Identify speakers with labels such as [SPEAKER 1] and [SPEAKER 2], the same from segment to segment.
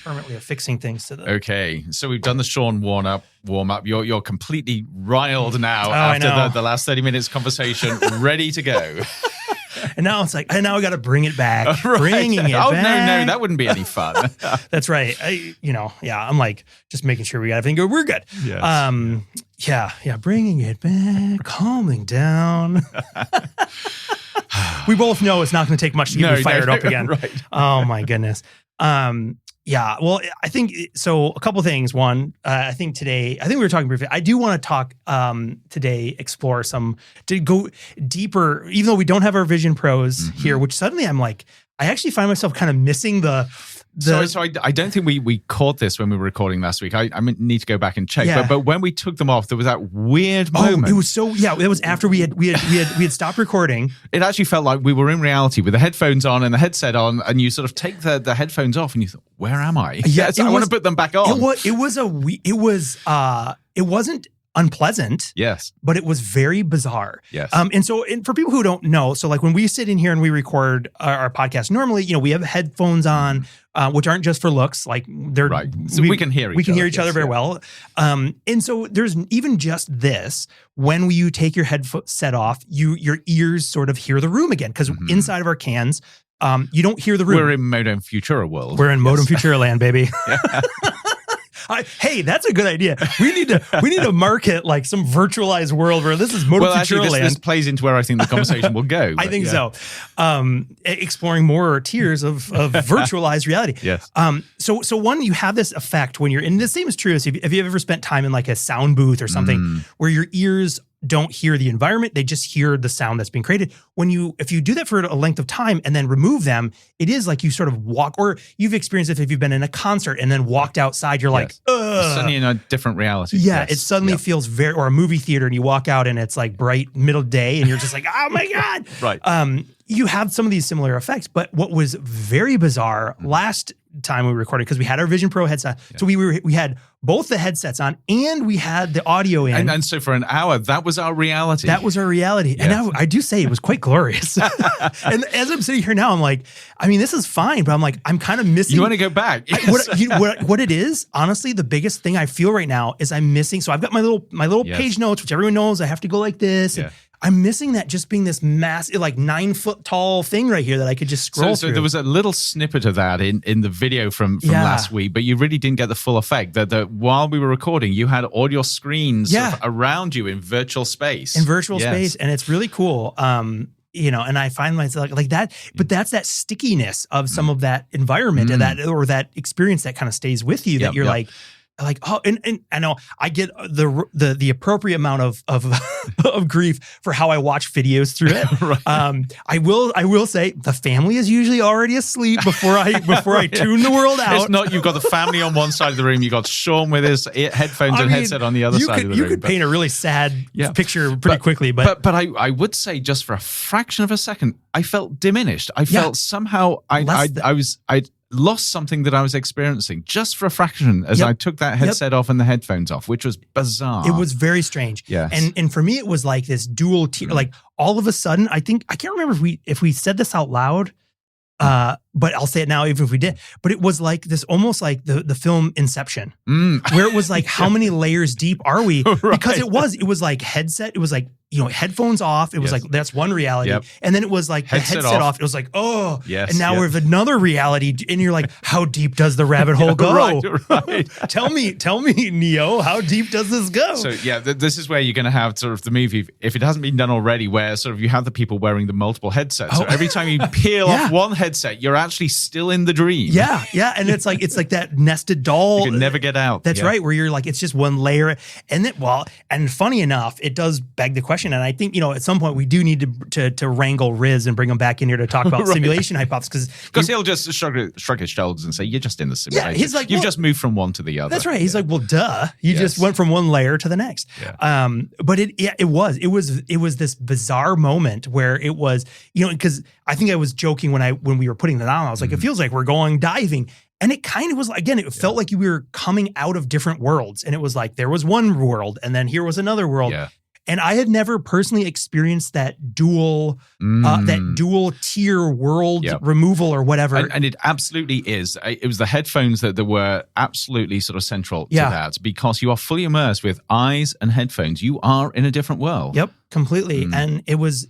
[SPEAKER 1] permanently affixing things to the.
[SPEAKER 2] Okay, so we've done the Sean warm up. You're completely riled now
[SPEAKER 1] I know.
[SPEAKER 2] after the last 30 minutes conversation, ready to go.
[SPEAKER 1] And now it's like, now I got to bring it back.
[SPEAKER 2] Right.
[SPEAKER 1] Bringing it
[SPEAKER 2] no,
[SPEAKER 1] back.
[SPEAKER 2] that wouldn't be any fun.
[SPEAKER 1] That's right. I'm like just making sure we got everything good. We're good.
[SPEAKER 2] Yes.
[SPEAKER 1] Bringing it back, calming down. We both know it's not going to take much to get me fired up again.
[SPEAKER 2] Right.
[SPEAKER 1] Oh my goodness. Well, I think so. A couple of things. One, I think we were talking briefly. I do want to talk today, explore to go deeper, even though we don't have our Vision Pros here, which suddenly I'm like, I actually find myself kind of missing So
[SPEAKER 2] I don't think we caught this when we were recording last week. I need to go back and check.
[SPEAKER 1] Yeah.
[SPEAKER 2] But when we took them off, there was that weird moment.
[SPEAKER 1] It was it was after we had stopped recording.
[SPEAKER 2] It actually felt like we were in reality with the headphones on and the headset on, and you sort of take the headphones off and you thought, where am I?
[SPEAKER 1] Yes,
[SPEAKER 2] I want to put them back on.
[SPEAKER 1] It wasn't unpleasant.
[SPEAKER 2] Yes.
[SPEAKER 1] But it was very bizarre.
[SPEAKER 2] Yes.
[SPEAKER 1] And for people who don't know, so like when we sit in here and we record our podcast, normally, we have headphones on, which aren't just for looks, like they're
[SPEAKER 2] right. So we can hear
[SPEAKER 1] each other very well. And so there's even just this, when you take your headset off, your ears sort of hear the room again, because inside of our cans, you don't hear the room.
[SPEAKER 2] We're in Modem Futura world.
[SPEAKER 1] We're in Modem Futura land, baby. Hey, that's a good idea. We need to market like some virtualized world where this is Modem Futura land.
[SPEAKER 2] This plays into where I think the conversation will go.
[SPEAKER 1] I think so. Exploring more tiers of virtualized reality.
[SPEAKER 2] Yes.
[SPEAKER 1] So one, you have this effect when you're in. The same is true as if you've ever spent time in like a sound booth or something where your ears don't hear the environment, they just hear the sound that's being created. If you do that for a length of time and then remove them, it is like you sort of walk, or you've experienced it if you've been in a concert and then walked outside, you're like, ugh.
[SPEAKER 2] Suddenly in a different reality.
[SPEAKER 1] Yeah, it suddenly feels or a movie theater and you walk out and it's like bright middle day and you're just like, oh my God.
[SPEAKER 2] Right.
[SPEAKER 1] You have some of these similar effects, but what was very bizarre last time we recorded, because we had our Vision Pro headset, so we had both the headsets on and we had the audio in,
[SPEAKER 2] and so for an hour that was our reality.
[SPEAKER 1] That was our reality, yes. And I do say it was quite glorious. And as I'm sitting here now, I'm like, I mean, this is fine, but I'm like, I'm kind of missing.
[SPEAKER 2] You want to go back?
[SPEAKER 1] What it is, honestly, the biggest thing I feel right now is I'm missing. So I've got my little page notes, which everyone knows I have to go like this.
[SPEAKER 2] Yeah.
[SPEAKER 1] I'm missing that just being this massive, like 9 foot tall thing right here that I could just scroll through.
[SPEAKER 2] So there was a little snippet of that in the video from last week, but you really didn't get the full effect. That while we were recording, you had all your screens sort of around you in virtual space.
[SPEAKER 1] Space, and it's really cool. And I find myself like that, but that's that stickiness of some of that environment and that experience that kind of stays with you. That you're like, and I know I get the appropriate amount of grief for how I watch videos through it. Right. I will say the family is usually already asleep before I tune the world out.
[SPEAKER 2] It's not, you've got the family on one side of the room, you got Sean with his headphones and headset on the other side of the room.
[SPEAKER 1] You could paint a really sad picture pretty quickly, but
[SPEAKER 2] I would say just for a fraction of a second, I felt diminished. I felt somehow I'd lost something that I was experiencing just for a fraction as I took that headset off and the headphones off, which was bizarre.
[SPEAKER 1] It was very strange.
[SPEAKER 2] Yes.
[SPEAKER 1] And for me, it was like this dual tier. Like all of a sudden, I can't remember if we said this out loud, but I'll say it now, even if we did. But it was like this, almost like the film Inception, where it was like, how many layers deep are we? Because it was like headset. It was like, headphones off. It was like, that's one reality. Yep. And then it was like the headset off. It was like, oh,
[SPEAKER 2] yes,
[SPEAKER 1] and now we have another reality. And you're like, how deep does the rabbit hole go?
[SPEAKER 2] Right.
[SPEAKER 1] Tell me, Neo, how deep does this go?
[SPEAKER 2] So this is where you're going to have sort of the movie, if it hasn't been done already, where sort of you have the people wearing the multiple headsets. So every time you peel off one headset, you're actually still in the dream.
[SPEAKER 1] Yeah. And it's like that nested doll.
[SPEAKER 2] You can never get out.
[SPEAKER 1] That's right. Where you're like, it's just one layer. And then, and funny enough, it does beg the question. And I think, at some point we do need to wrangle Riz and bring him back in here to talk about simulation hypothesis.
[SPEAKER 2] Because he'll just shrug his shoulders and say, you're just in the simulation.
[SPEAKER 1] Yeah, he's like,
[SPEAKER 2] you've just moved from one to the other.
[SPEAKER 1] That's right. He's like, well, duh. You just went from one layer to the next. Yeah. But it was this bizarre moment where it was, because I think I was joking when we were putting that on. I was like, it feels like we're going diving. And it kind of was, again, it felt like we were coming out of different worlds. And it was like, there was one world and then here was another world. Yeah. And I had never personally experienced that dual tier world removal or whatever.
[SPEAKER 2] And it absolutely is. It was the headphones that were absolutely sort of central to that, because you are fully immersed with eyes and headphones. You are in a different world.
[SPEAKER 1] Yep, completely. And it was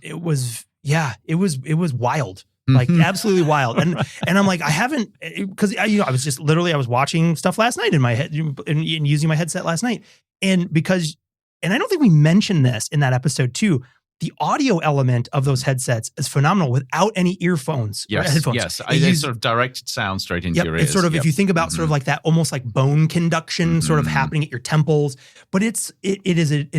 [SPEAKER 1] wild. Like absolutely wild. And I'm like, I haven't, because I was watching stuff last night in my head and using my headset last night. And I don't think we mentioned this in that episode too, the audio element of those headsets is phenomenal without any earphones or headphones.
[SPEAKER 2] Yes, they sort of directed sound straight into your ears.
[SPEAKER 1] It's sort of, if you think about sort of like that almost like bone conduction sort of happening at your temples, but it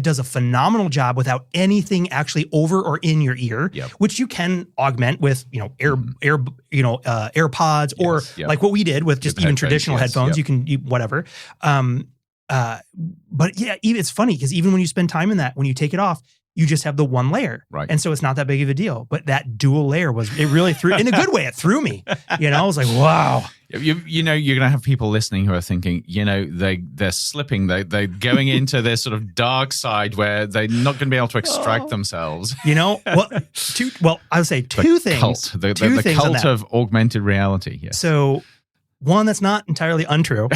[SPEAKER 1] does a phenomenal job without anything actually over or in your ear, which you can augment with, AirPods or like what we did with just even traditional headphones. You can, whatever. But yeah, it's funny because even when you spend time in that, when you take it off, you just have the one layer.
[SPEAKER 2] Right.
[SPEAKER 1] And so it's not that big of a deal. But that dual layer it really threw, in a good way, it threw me. I was like, wow.
[SPEAKER 2] You're going to have people listening who are thinking, they're slipping. They're going into this sort of dark side where they're not going to be able to extract themselves.
[SPEAKER 1] I would say two things.
[SPEAKER 2] The cult of augmented reality. Yes.
[SPEAKER 1] So one, that's not entirely untrue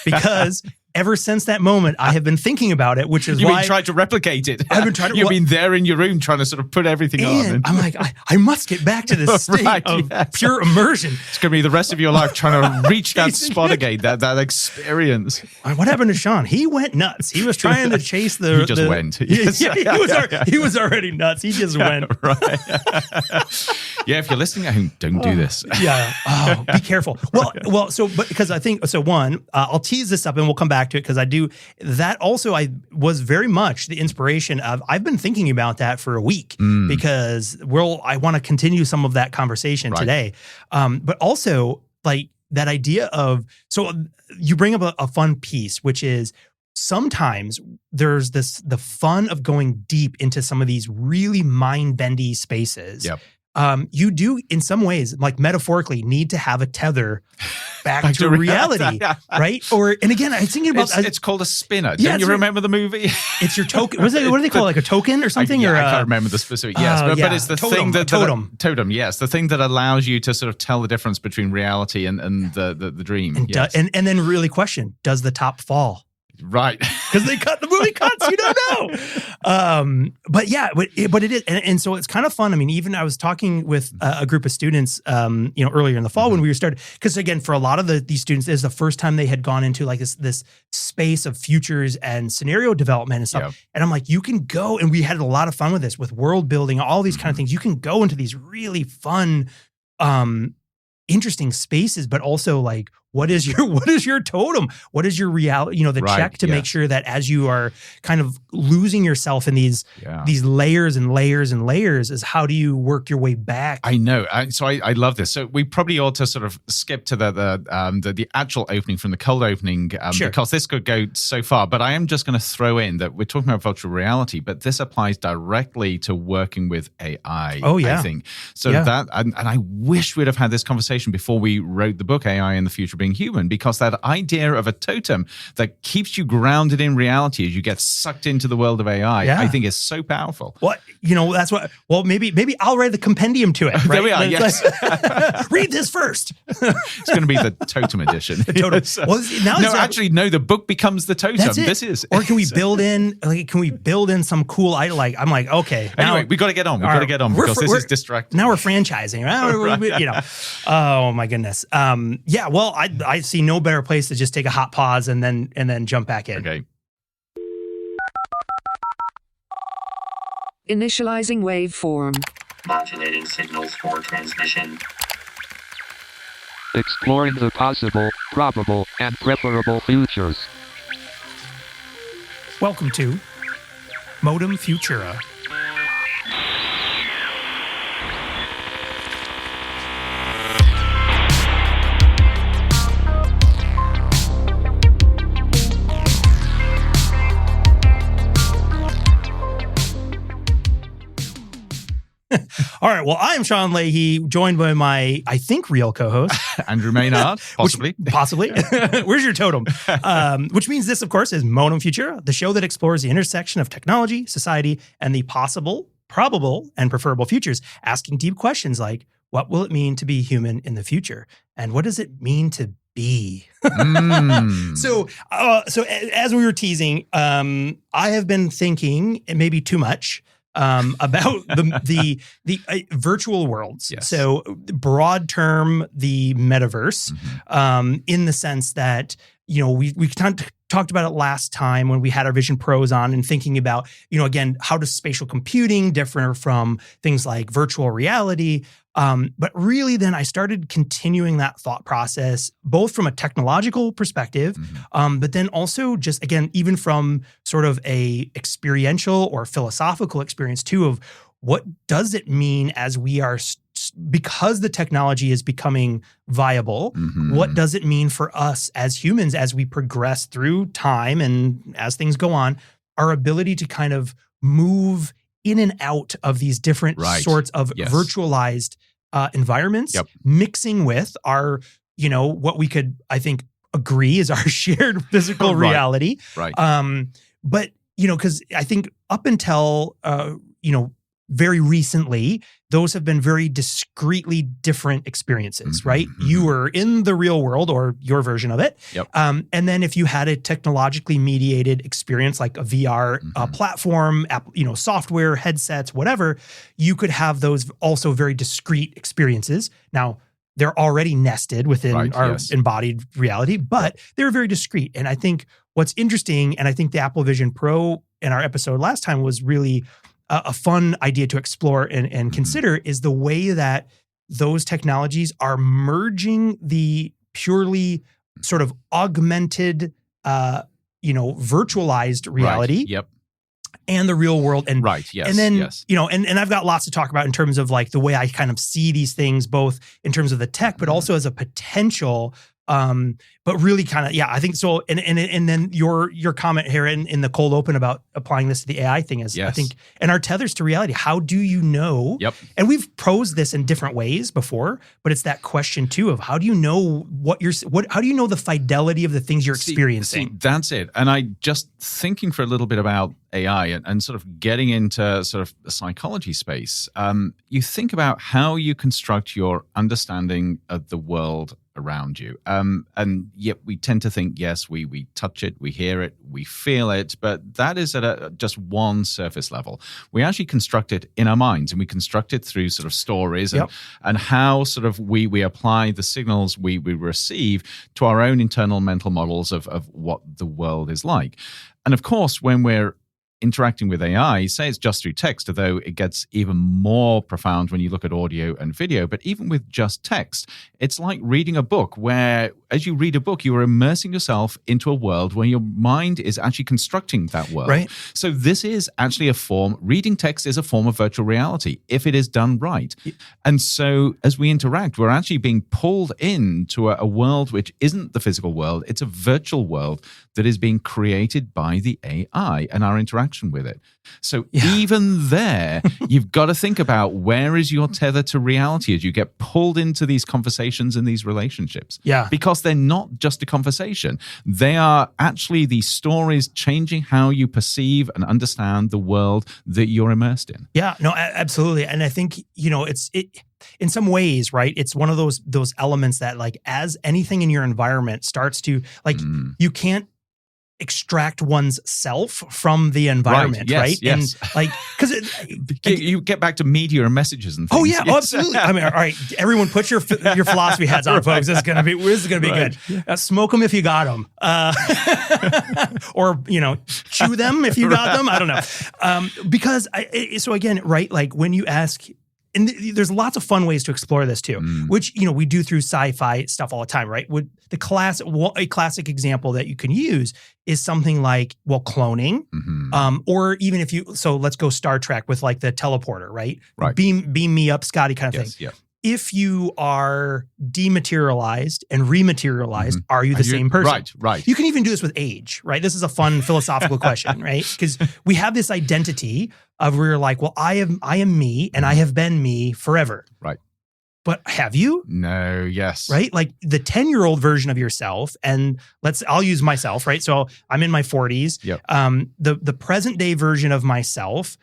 [SPEAKER 1] because ever since that moment, I have been thinking about it, which is why
[SPEAKER 2] You've tried to replicate it.
[SPEAKER 1] I've been trying to.
[SPEAKER 2] You've been there in your room trying to sort of put everything on. And
[SPEAKER 1] I'm like, I must get back to this state of pure immersion.
[SPEAKER 2] It's going to be the rest of your life trying to reach that spot again, that experience.
[SPEAKER 1] What happened to Sean? He went nuts. He was trying to chase the.
[SPEAKER 2] He just went.
[SPEAKER 1] He was already nuts. He just went.
[SPEAKER 2] Right. If you're listening at home, don't do this.
[SPEAKER 1] Be careful. Well. So, but because I think so. One, I'll tease this up and we'll come back to it because I do that. Also, I was very much the inspiration of. I've been thinking about that for a week because I want to continue some of that conversation today. But also like that idea of you bring up a fun piece, which is sometimes there's the fun of going deep into some of these really mind-bendy spaces.
[SPEAKER 2] Yep.
[SPEAKER 1] You do, in some ways, like metaphorically, need to have a tether back to reality, right? And again, I'm thinking about
[SPEAKER 2] it's called a spinner. Don't you remember the movie?
[SPEAKER 1] It's your token. What do they call it? Like a token or something?
[SPEAKER 2] I can't remember the specific. Yes, but it's the thing that totem. Yes, the thing that allows you to sort of tell the difference between reality and the dream.
[SPEAKER 1] And then really question: does the top fall?
[SPEAKER 2] Right.
[SPEAKER 1] Because they cut the movie cuts, you don't know. But it is. And so it's kind of fun. I mean, even I was talking with a group of students, earlier in the fall when we were started, because again, for a lot of these students, this is the first time they had gone into like this space of futures and scenario development and stuff. Yep. And I'm like, you can go, and we had a lot of fun with this, with world building, all these kind of things. You can go into these really fun, interesting spaces, but also like, what is your totem? What is your reality? Check to make sure that as you are kind of losing yourself in these layers and layers and layers, is how do you work your way back?
[SPEAKER 2] I know. So I love this. So we probably ought to sort of skip to the actual opening from the cold opening because this could go so far. But I am just going to throw in that we're talking about virtual reality, but this applies directly to working with AI.
[SPEAKER 1] Oh yeah,
[SPEAKER 2] I think so. That and I wish we'd have had this conversation before we wrote the book AI in the Future Being Human, because that idea of a totem that keeps you grounded in reality as you get sucked into the world of AI, I think is so powerful.
[SPEAKER 1] Well, that's what. Well, maybe I'll write the compendium to it. Right?
[SPEAKER 2] There we are. Yes.
[SPEAKER 1] Read this first.
[SPEAKER 2] It's going to be the totem edition.
[SPEAKER 1] The totem. Well,
[SPEAKER 2] the book becomes the totem. This is.
[SPEAKER 1] Or can we build in some cool item? Like I'm like, okay.
[SPEAKER 2] Anyway, we got to get on. Because this is distracting.
[SPEAKER 1] Now we're franchising. Oh my goodness. Well, I see no better place to just take a hot pause and then jump back in.
[SPEAKER 2] Okay.
[SPEAKER 3] Initializing waveform.
[SPEAKER 4] Modulating signals for transmission.
[SPEAKER 5] Exploring the possible, probable, and preferable futures.
[SPEAKER 1] Welcome to Modem Futura. All right. Well, I am Sean Leahy, joined by my, I think, real co-host.
[SPEAKER 2] Andrew Maynard, possibly.
[SPEAKER 1] Possibly. Where's your totem? Which means this, of course, is Modem Futura, the show that explores the intersection of technology, society, and the possible, probable, and preferable futures, asking deep questions like, what will it mean to be human in the future? And what does it mean to be? So as we were teasing, I have been thinking, and maybe too much, about the virtual worlds.
[SPEAKER 2] Yes.
[SPEAKER 1] So broad term, the metaverse, in the sense that, we talked about it last time when we had our Vision Pros on and thinking about, again, how does spatial computing differ from things like virtual reality? But really then I started continuing that thought process, both from a technological perspective, but then also just, again, even from sort of a experiential or philosophical experience too, of what does it mean as we are, because the technology is becoming viable, what does it mean for us as humans as we progress through time and as things go on, our ability to kind of move in and out of these different sorts of virtualized environments, mixing with our, what we could, I think, agree is our shared physical reality.
[SPEAKER 2] Right.
[SPEAKER 1] But, because I think up until, very recently, those have been very discretely different experiences, right? You were in the real world or your version of it. And then if you had a technologically mediated experience like a VR platform, software, headsets, whatever, you could have those also very discrete experiences. Now, they're already nested within our embodied reality, but they're very discrete. And I think what's interesting, and I think the Apple Vision Pro in our episode last time was really a fun idea to explore and consider, is the way that those technologies are merging the purely sort of augmented, virtualized reality and the real world. And and then, and I've got lots to talk about in terms of like the way I kind of see these things, both in terms of the tech, but also as a potential, but really kind of, I think so. And then your comment here in the cold open about applying this to the AI thing is, I think, and our tethers to reality. How do you know? And we've posed this in different ways before, but it's that question too of how do you know how do you know the fidelity of the things you're experiencing?
[SPEAKER 2] See, that's it. And I just thinking for a little bit about AI and sort of getting into sort of the psychology space. You think about how you construct your understanding of the world around you. And yet we tend to think, yes, we touch it, we hear it, we feel it, but that is at just one surface level. We actually construct it in our minds, and we construct it through sort of stories and how sort of we apply the signals we receive to our own internal mental models of what the world is like. And of course, when we're interacting with AI, say it's just through text, although it gets even more profound when you look at audio and video. But even with just text, it's like reading a book where, as you read a book, you are immersing yourself into a world where your mind is actually constructing that world.
[SPEAKER 1] Right.
[SPEAKER 2] So this is actually reading text is a form of virtual reality if it is done right. And so as we interact, we're actually being pulled into a world which isn't the physical world. It's a virtual world that is being created by the AI and our interaction with it. So even there, you've got to think about where is your tether to reality as you get pulled into these conversations and these relationships. Because they're not just a conversation. They are actually these stories changing how you perceive and understand the world that you're immersed in.
[SPEAKER 1] Yeah, no, absolutely. And I think, it's in some ways, right? It's one of those elements that, like, as anything in your environment starts to, like, you can't extract one's self from the environment, right?
[SPEAKER 2] Yes.
[SPEAKER 1] And like, because
[SPEAKER 2] you get back to media and messages and things.
[SPEAKER 1] Oh yeah, absolutely. I mean, all right, everyone, put your philosophy hats on, folks. This is gonna be good. Smoke them if you got them, or chew them if you got them. I don't know, because so again, right? Like when you ask. And there's lots of fun ways to explore this too, which we do through sci-fi stuff all the time, right? A classic example that you can use is something like cloning, or even so let's go Star Trek with like the teleporter, right? Beam me up, Scotty, kind of thing. if you are dematerialized and rematerialized, are you the same person?
[SPEAKER 2] Right.
[SPEAKER 1] You can even do this with age, right? This is a fun philosophical question, right? Because we have this identity of where you're like, well, I am me and I have been me forever.
[SPEAKER 2] Right.
[SPEAKER 1] But have you?
[SPEAKER 2] No, yes.
[SPEAKER 1] Right? Like the 10-year-old version of yourself, and I'll use myself, right? So I'm in my 40s.
[SPEAKER 2] Yep.
[SPEAKER 1] The present day version of myself,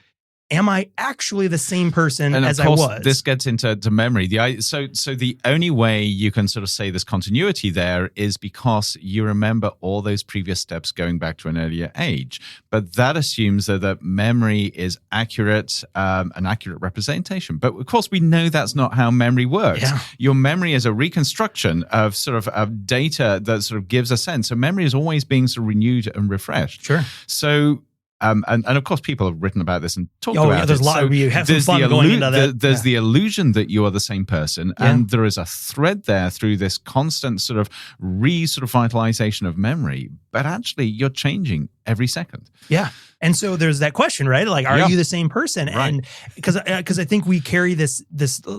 [SPEAKER 1] am I actually the same person
[SPEAKER 2] and
[SPEAKER 1] as
[SPEAKER 2] of course,
[SPEAKER 1] I was?
[SPEAKER 2] This gets into memory. So the only way you can sort of say there's continuity there is because you remember all those previous steps going back to an earlier age. But that assumes that memory is accurate, an accurate representation. But of course, we know that's not how memory works.
[SPEAKER 1] Yeah.
[SPEAKER 2] Your memory is a reconstruction of sort of data that sort of gives a sense. So memory is always being sort of renewed and refreshed.
[SPEAKER 1] Sure.
[SPEAKER 2] So. And of course, people have written about this and talked about
[SPEAKER 1] there's
[SPEAKER 2] it.
[SPEAKER 1] a lot. You have some fun going into that.
[SPEAKER 2] There's the illusion that you are the same person, and there is a thread there through this constant sort of vitalization of memory. But actually, you're changing every second.
[SPEAKER 1] Yeah. And so there's that question, right? Like, are you the same person?
[SPEAKER 2] Right.
[SPEAKER 1] And because I think we carry this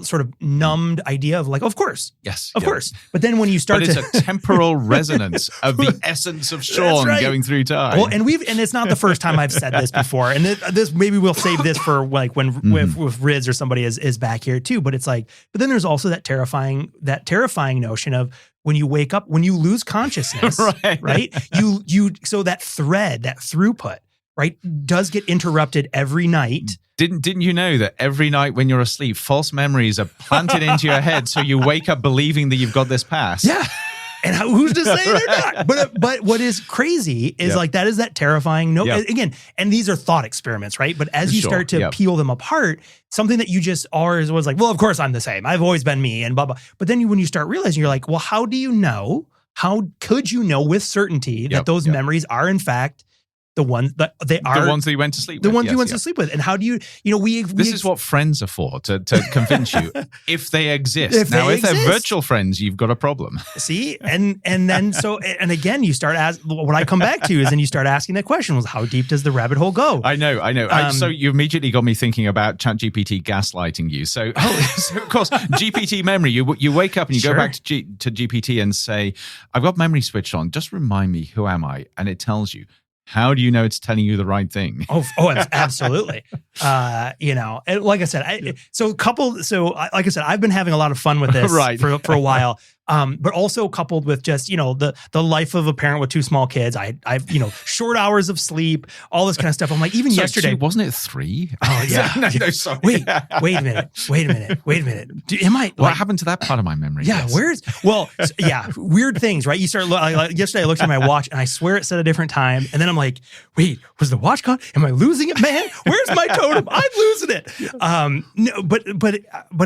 [SPEAKER 1] sort of numbed idea of like, of course.
[SPEAKER 2] Yes.
[SPEAKER 1] Of course. But then when you start
[SPEAKER 2] it's a temporal resonance of the essence of Sean going through time.
[SPEAKER 1] Well, and it's not the first time I've said this before. And this maybe we'll save this for like when with Riz or somebody is back here too. But it's like, but then there's also that terrifying notion of when you wake up, when you lose consciousness, right? So that thread, that throughput, right, does get interrupted every night.
[SPEAKER 2] Didn't you know that every night when you're asleep, false memories are planted into your head, so you wake up believing that you've got this past?
[SPEAKER 1] Yeah. And who's to say they're not? But what is crazy is like that is that terrifying again, and these are thought experiments, right? But as you start to peel them apart, something that you just always was like, well, of course I'm the same. I've always been me and blah, blah. But then when you start realizing, you're like, well, how do you know? How could you know with certainty that those memories are in fact the ones that they are
[SPEAKER 2] the ones that you went to sleep with.
[SPEAKER 1] The ones you went to sleep with. And how do you
[SPEAKER 2] this is what friends are for, to convince you if they exist. If they're virtual friends, you've got a problem.
[SPEAKER 1] See? And then and again, you start what I come back to is then you start asking that question was how deep does the rabbit hole go?
[SPEAKER 2] I know. So you immediately got me thinking about ChatGPT gaslighting you. So, so of course, GPT memory, you wake up and you go back to GPT and say, I've got memory switched on. Just remind me, who am I? And it tells you. How do you know it's telling you the right thing?
[SPEAKER 1] Oh, absolutely. And like I said, like I said, I've been having a lot of fun with this for a while. But also coupled with just, the life of a parent with two small kids. I've short hours of sleep, all this kind of stuff. I'm like, even yesterday.
[SPEAKER 2] Wasn't it 3?
[SPEAKER 1] Oh, yeah.
[SPEAKER 2] No, sorry.
[SPEAKER 1] Wait a minute.
[SPEAKER 2] What happened to that part of my memory?
[SPEAKER 1] Yeah, weird things, right? You start, yesterday I looked at my watch and I swear it said a different time. And then I'm like, wait, was the watch gone? Am I losing it, man? Where's my totem? I'm losing it. No, but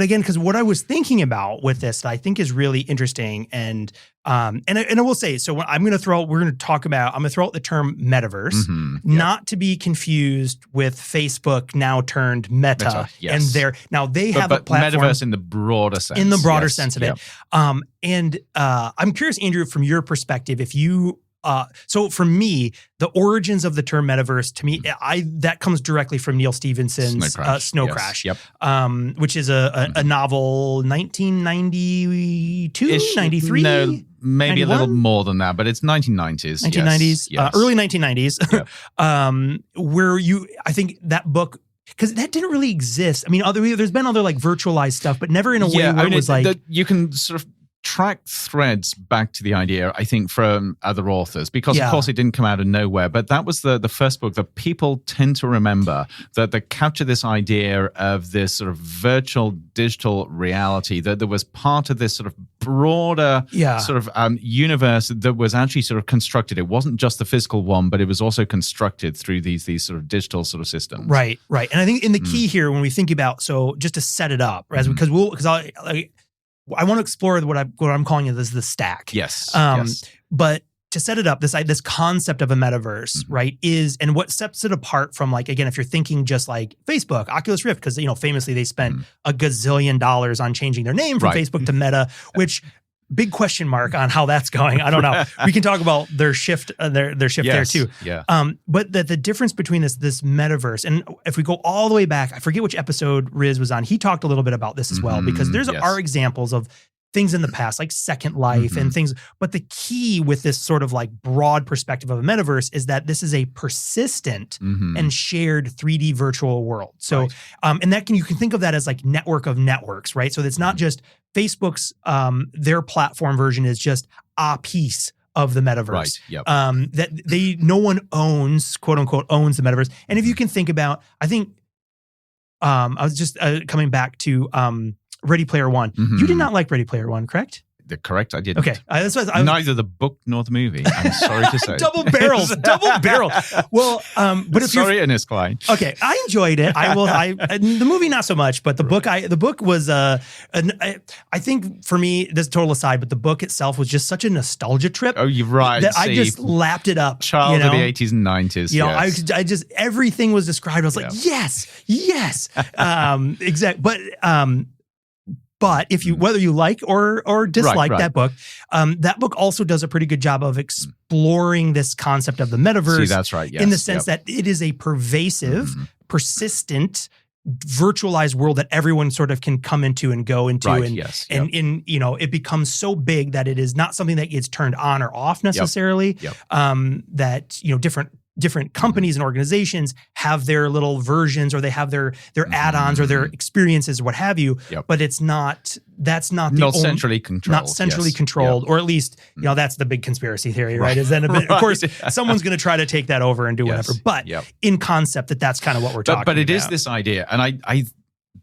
[SPEAKER 1] again, because what I was thinking about with this that I think is really interesting and I will say, so I'm going to throw out the term metaverse, not to be confused with Facebook now turned Meta.
[SPEAKER 2] Yes.
[SPEAKER 1] And they have a platform.
[SPEAKER 2] Metaverse in the broader sense.
[SPEAKER 1] In the broader sense of it. I'm curious, Andrew, from your perspective, if you so for me, the origins of the term metaverse, to me, that comes directly from Neil Stephenson's Snow Crash, which is a novel, 1992, 93?
[SPEAKER 2] No, maybe
[SPEAKER 1] 91?
[SPEAKER 2] a little more than that, but it's 1990s.
[SPEAKER 1] 1990s,
[SPEAKER 2] yes.
[SPEAKER 1] Early 1990s, where I think that book, because that didn't really exist. I mean, there's been other like virtualized stuff, but never in a way where it was like...
[SPEAKER 2] You can sort of track threads back to the idea, I think, from other authors, because of course it didn't come out of nowhere, but that was the first book that people tend to remember, that captured this idea of this sort of virtual digital reality, that there was part of this sort of broader sort of universe that was actually sort of constructed. It wasn't just the physical one, but it was also constructed through these sort of digital sort of systems. Right.
[SPEAKER 1] And I think in the key here, when we think about, so just to set it up, because I want to explore what I'm calling it as the stack.
[SPEAKER 2] Yes.
[SPEAKER 1] But to set it up, this concept of a metaverse, right, is, and what sets it apart from, like, again, if you're thinking just like Facebook, Oculus Rift, because famously they spent $1 gazillion on changing their name from Facebook to Meta, which big question mark on how that's going. I don't know. We can talk about their shift, their shift there too.
[SPEAKER 2] Yeah.
[SPEAKER 1] But the difference between this metaverse, and if we go all the way back, I forget which episode Riz was on. He talked a little bit about this as well, because there's are examples of things in the past, like Second Life and things. But the key with this sort of like broad perspective of a metaverse is that this is a persistent and shared 3D virtual world. So, and you can think of that as like network of networks, right? So it's not just Facebook's, their platform version is just a piece of the metaverse.
[SPEAKER 2] Right. Yep.
[SPEAKER 1] That no one owns, quote unquote, owns the metaverse. And if you can think about, I think, I was just coming back to, Ready Player One. You did not like Ready Player One, correct?
[SPEAKER 2] Correct, I didn't.
[SPEAKER 1] Okay.
[SPEAKER 2] Neither the book nor the movie, I'm sorry to say.
[SPEAKER 1] Double barrel. Well, but if
[SPEAKER 2] sorry, Ernest Klein.
[SPEAKER 1] Okay, I enjoyed it. The movie not so much, but the book was I think for me, this is a total aside, but the book itself was just such a nostalgia trip.
[SPEAKER 2] Oh, you're right.
[SPEAKER 1] That I just lapped it up.
[SPEAKER 2] Child of the 80s and 90s.
[SPEAKER 1] You know, I just everything was described. I was like, yes. Exactly. But if you, whether you like or dislike that book also does a pretty good job of exploring this concept of the metaverse.
[SPEAKER 2] See, that's right. Yes.
[SPEAKER 1] In the sense that it is a pervasive, persistent, virtualized world that everyone sort of can come into and go into. And it becomes so big that it is not something that gets turned on or off necessarily. That, different companies and organizations have their little versions, or they have their add-ons or their experiences or what have you, but that's not
[SPEAKER 2] centrally controlled.
[SPEAKER 1] Not centrally controlled, or at least, that's the big conspiracy theory, right? Is then of course, someone's going to try to take that over and do whatever. But in concept, that's kind of what we're talking about.
[SPEAKER 2] But it is this idea, and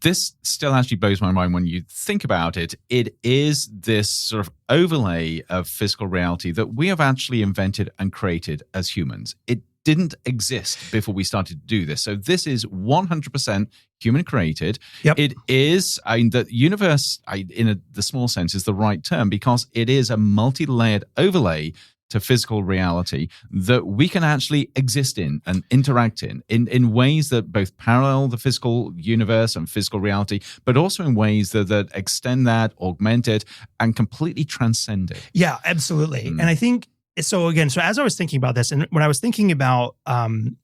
[SPEAKER 2] this still actually blows my mind when you think about it. It is this sort of overlay of physical reality that we have actually invented and created as humans. It didn't exist before we started to do this. So this is 100% human created. It is, the universe, in the small sense, is the right term, because it is a multi-layered overlay to physical reality that we can actually exist in and interact in ways that both parallel the physical universe and physical reality, but also in ways that extend that, augment it, and completely transcend it.
[SPEAKER 1] Yeah, absolutely. And I think, so as I was thinking about this, and when I was thinking about, when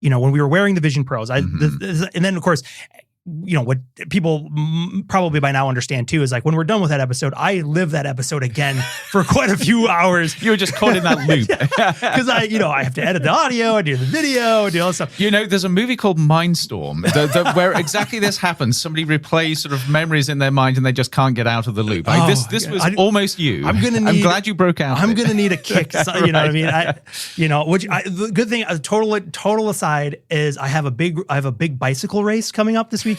[SPEAKER 1] we were wearing the Vision Pros, and then of course, what people probably by now understand too is like when we're done with that episode, I live that episode again for quite a few hours.
[SPEAKER 2] You were just caught in that loop.
[SPEAKER 1] Because I have to edit the audio, I do the video, I do all this stuff.
[SPEAKER 2] There's a movie called Mindstorm where exactly this happens. Somebody replays sort of memories in their mind and they just can't get out of the loop. This was almost you. I'm glad you broke out.
[SPEAKER 1] I'm going to need a kick. You know what I mean? The good thing, total aside, is I have a big bicycle race coming up this weekend,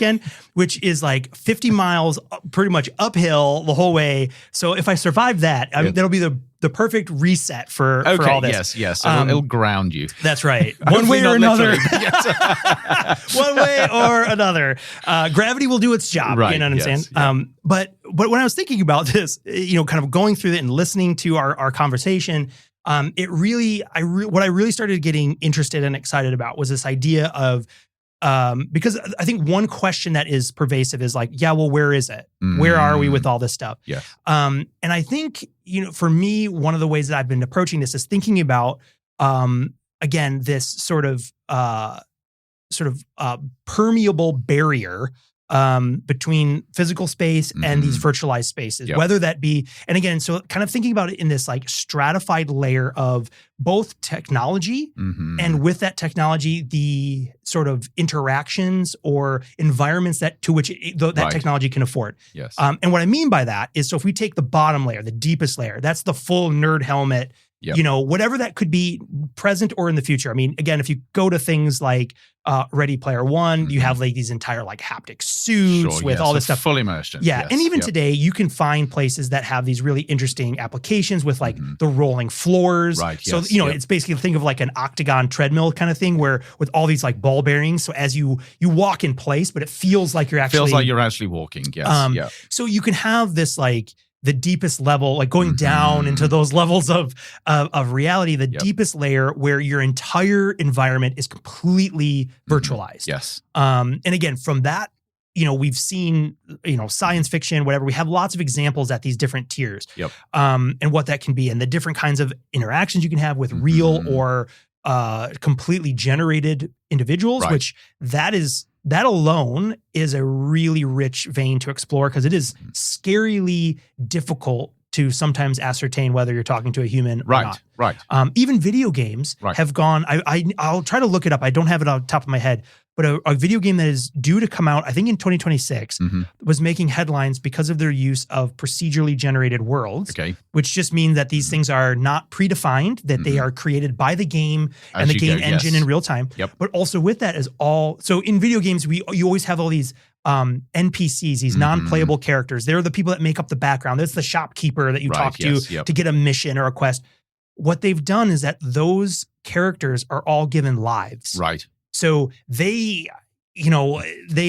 [SPEAKER 1] which is like 50 miles pretty much uphill the whole way. So if I survive that, that'll be the perfect reset for all this.
[SPEAKER 2] Yes. It'll ground you.
[SPEAKER 1] That's right. One way or another. One way or another. Gravity will do its job.
[SPEAKER 2] Right.
[SPEAKER 1] You know what I'm saying?
[SPEAKER 2] Yeah.
[SPEAKER 1] But when I was thinking about this, kind of going through it and listening to our conversation, what I really started getting interested and excited about was this idea of, because I think one question that is pervasive is like, where is it? Where are we with all this stuff?
[SPEAKER 2] Yeah.
[SPEAKER 1] And I think, for me, one of the ways that I've been approaching this is thinking about, again, this sort of permeable barrier between physical space and these virtualized spaces, whether that be, and again, so kind of thinking about it in this like stratified layer of both technology and with that technology, the sort of interactions or environments to which that technology can afford.
[SPEAKER 2] Yes.
[SPEAKER 1] And what I mean by that is, so if we take the bottom layer, the deepest layer, that's the full nerd helmet, whatever that could be present or in the future. I mean, again, if you go to things like Ready Player One, you have like these entire like haptic suits with all this stuff.
[SPEAKER 2] Full immersion.
[SPEAKER 1] Yeah. Yes. And even today, you can find places that have these really interesting applications with like the rolling floors.
[SPEAKER 2] Right.
[SPEAKER 1] So, it's basically, think of like an octagon treadmill kind of thing where with all these like ball bearings. So as you walk in place, but it feels like you're actually
[SPEAKER 2] walking. Yes.
[SPEAKER 1] So you can have this like the deepest level, like going down into those levels of reality, the deepest layer where your entire environment is completely virtualized.
[SPEAKER 2] Yes.
[SPEAKER 1] And again, from that, we've seen, science fiction, whatever. We have lots of examples at these different tiers, and what that can be, and the different kinds of interactions you can have with real or completely generated individuals, which that alone is a really rich vein to explore, because it is scarily difficult to sometimes ascertain whether you're talking to a human or not.
[SPEAKER 2] Right.
[SPEAKER 1] Even video games have gone, I'll try to look it up. I don't have it on the top of my head, but a video game that is due to come out, I think in 2026, was making headlines because of their use of procedurally generated worlds, which just means that these things are not predefined, that they are created by the game and the game engine in real time. But also with that is so in video games, you always have all these NPCs, these non-playable characters. They're the people that make up the background. There's the shopkeeper that you talk to get a mission or a quest. What they've done is that those characters are all given lives. So they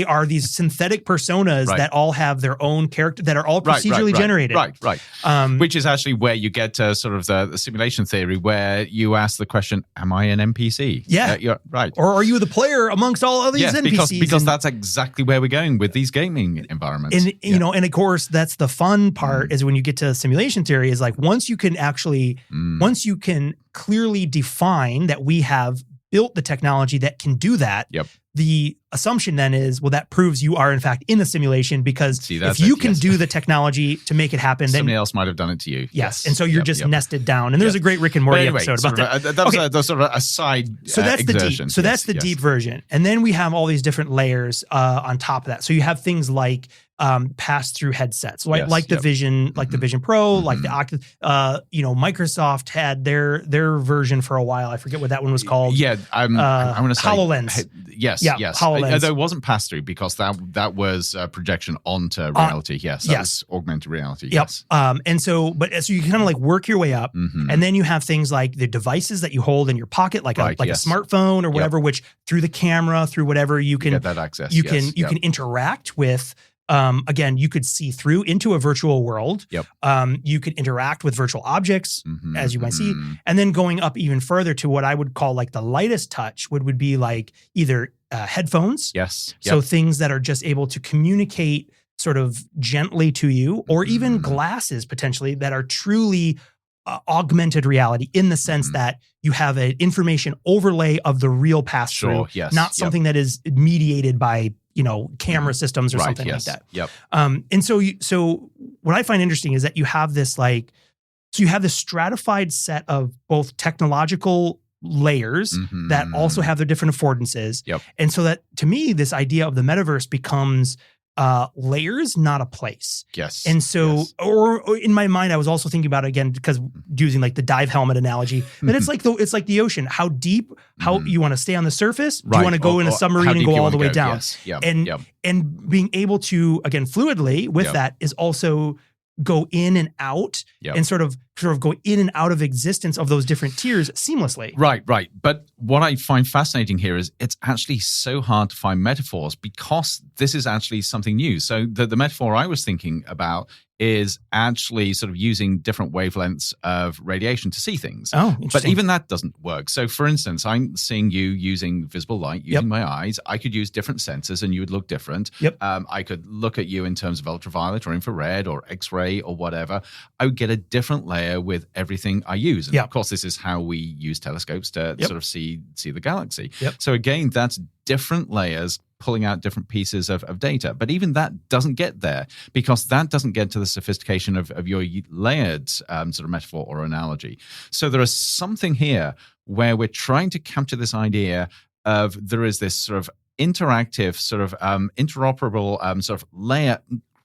[SPEAKER 1] are these synthetic personas that all have their own character, that are all procedurally generated.
[SPEAKER 2] Which is actually where you get to sort of the simulation theory, where you ask the question, am I an NPC? You're right.
[SPEAKER 1] Or are you the player amongst all of these NPCs?
[SPEAKER 2] Because that's exactly where we're going with these gaming environments.
[SPEAKER 1] And, and of course, that's the fun part is when you get to simulation theory is like, once you can clearly define that we have built the technology that can do that, the assumption then is, well, that proves you are in fact in a simulation, because if you can do the technology to make it happen, then
[SPEAKER 2] somebody else might have done it to you.
[SPEAKER 1] Yes. And so you're just nested down. And there's a great Rick and Morty episode about that.
[SPEAKER 2] That was sort of a side exertion.
[SPEAKER 1] That's the deep version. And then we have all these different layers on top of that. So you have things like pass-through headsets, like the Vision, like the Vision Pro, like the Oculus. Microsoft had their version for a while. I forget what that one was called.
[SPEAKER 2] I'm going to say
[SPEAKER 1] HoloLens.
[SPEAKER 2] Yes.
[SPEAKER 1] HoloLens.
[SPEAKER 2] Though it wasn't pass-through, because that was projection onto reality. That was augmented reality. Yes.
[SPEAKER 1] And so you kind of like work your way up, and then you have things like the devices that you hold in your pocket, like a smartphone or whatever, which through the camera, through whatever, you can
[SPEAKER 2] get that access.
[SPEAKER 1] You can interact with. Again, you could see through into a virtual world. You could interact with virtual objects, as you might see. And then going up even further to what I would call like the lightest touch would be like either headphones. So things that are just able to communicate sort of gently to you, or even glasses potentially that are truly augmented reality, in the sense that you have an information overlay of the real pass-through, not something that is mediated by camera systems or something like that. And so what I find interesting is that you have this stratified set of both technological layers that also have their different affordances. And so that, to me, this idea of the metaverse becomes layers, not a place. And so, or in my mind, I was also thinking about it again, because using like the dive helmet analogy, that it's like the ocean. How deep? How you want to stay on the surface? Do you want to go in a submarine and go all the way down? And being able to, again, fluidly with that is also go in and out and sort of go in and out of existence of those different tiers seamlessly.
[SPEAKER 2] Right. But what I find fascinating here is it's actually so hard to find metaphors, because this is actually something new. So the metaphor I was thinking about is actually sort of using different wavelengths of radiation to see things. But even that doesn't work. So for instance, I'm seeing you using visible light, using my eyes. I could use different sensors and you would look different. I could look at you in terms of ultraviolet or infrared or X-ray or whatever. I would get a different layer with everything I use. And of course, this is how we use telescopes to sort of see the galaxy. So again, that's different layers pulling out different pieces of data. But even that doesn't get there, because that doesn't get to the sophistication of your layered sort of metaphor or analogy. So there is something here where we're trying to capture this idea of there is this sort of interactive, sort of interoperable sort of layer,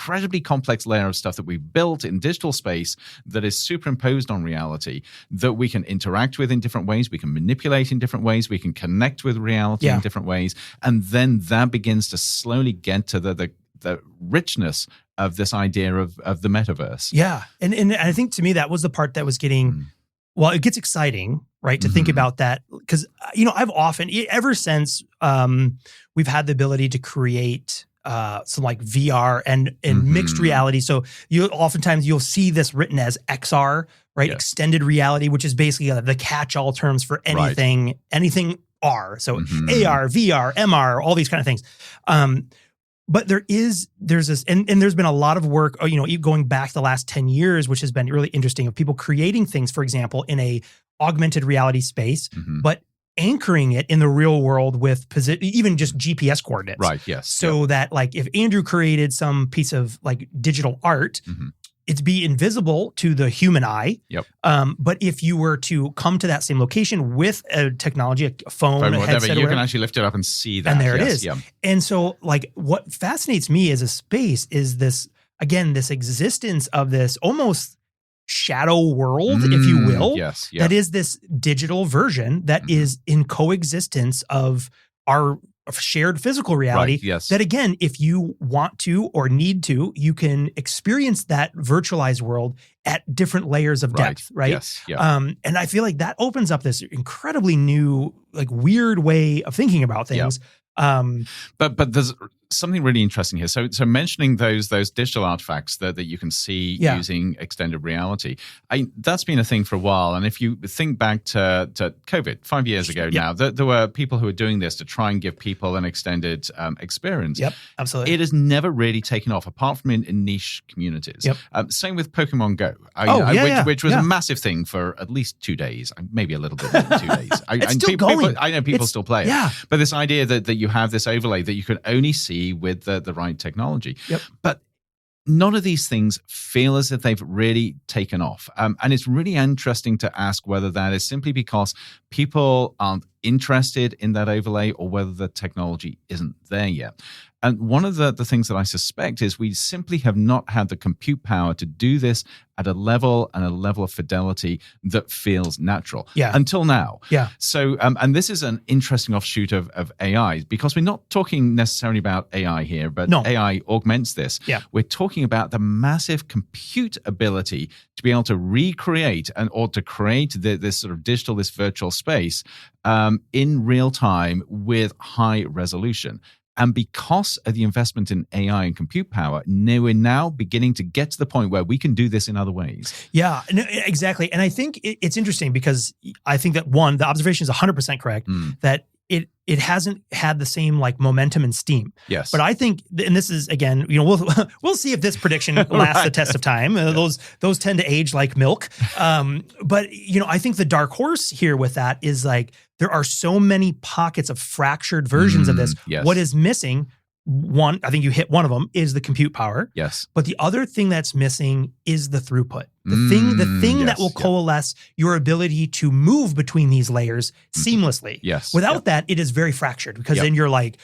[SPEAKER 2] incredibly complex layer of stuff that we've built in digital space that is superimposed on reality, that we can interact with in different ways, we can manipulate in different ways, we can connect with reality in different ways, and then that begins to slowly get to the richness of this idea of the metaverse.
[SPEAKER 1] And I think, to me, that was the part that was getting it gets exciting, right, to think about that, because I've often, ever since we've had the ability to create some like VR and mixed reality. So you'll see this written as XR, right? Extended reality, which is basically the catch-all terms for anything R. So AR, VR, MR, all these kind of things. But there's this, and there's been a lot of work, going back the last 10 years, which has been really interesting, of people creating things, for example, in a augmented reality space, but anchoring it in the real world with even just GPS coordinates.
[SPEAKER 2] Right, yes.
[SPEAKER 1] So that like if Andrew created some piece of like digital art, it'd be invisible to the human eye.
[SPEAKER 2] Yep.
[SPEAKER 1] But if you were to come to that same location with a technology, a phone, a
[SPEAKER 2] whatever,
[SPEAKER 1] headset,
[SPEAKER 2] you can actually lift it up and see that.
[SPEAKER 1] And there it is.
[SPEAKER 2] Yeah.
[SPEAKER 1] And so like what fascinates me as a space is this, again, this existence of this almost shadow world, if you will, that is this digital version that is in coexistence of our shared physical reality.
[SPEAKER 2] Right, yes.
[SPEAKER 1] That again, if you want to or need to, you can experience that virtualized world at different layers of depth, right?
[SPEAKER 2] Yes. Yeah.
[SPEAKER 1] And I feel like that opens up this incredibly new, like weird way of thinking about things.
[SPEAKER 2] But there's something really interesting here. So mentioning those digital artifacts that you can see using extended reality, that's been a thing for a while. And if you think back to COVID 5 years ago now, there were people who were doing this to try and give people an extended experience.
[SPEAKER 1] Yep, absolutely.
[SPEAKER 2] It has never really taken off, apart from in niche communities.
[SPEAKER 1] Yep.
[SPEAKER 2] Same with Pokemon Go, which was a massive thing for at least 2 days, maybe a little bit more than 2 days.
[SPEAKER 1] It's still going.
[SPEAKER 2] I know people still play it.
[SPEAKER 1] Yeah.
[SPEAKER 2] But this idea that you have this overlay that you can only see with the right technology.
[SPEAKER 1] Yep.
[SPEAKER 2] But none of these things feel as if they've really taken off. And it's really interesting to ask whether that is simply because people aren't interested in that overlay or whether the technology isn't there yet. And one of the things that I suspect is we simply have not had the compute power to do this at a level of fidelity that feels natural until now.
[SPEAKER 1] Yeah.
[SPEAKER 2] So, and this is an interesting offshoot of AI, because we're not talking necessarily about AI here, but AI augments this.
[SPEAKER 1] Yeah.
[SPEAKER 2] We're talking about the massive compute ability to be able to recreate or to create this sort of this virtual space in real time with high resolution. And because of the investment in AI and compute power, we're now beginning to get to the point where we can do this in other ways.
[SPEAKER 1] Yeah, no, exactly. And I think it's interesting because I think that one, the observation is 100% correct, that it hasn't had the same like momentum and steam.
[SPEAKER 2] Yes.
[SPEAKER 1] But I think, and this is again, we'll see if this prediction lasts the test of time. Those tend to age like milk. But I think the dark horse here with that is like there are so many pockets of fractured versions of this.
[SPEAKER 2] Yes.
[SPEAKER 1] What is missing? One, I think you hit one of them, is the compute power.
[SPEAKER 2] Yes.
[SPEAKER 1] But the other thing that's missing is the throughput. The thing that will coalesce your ability to move between these layers seamlessly.
[SPEAKER 2] Yes.
[SPEAKER 1] Without that, it is very fractured, because then you're like,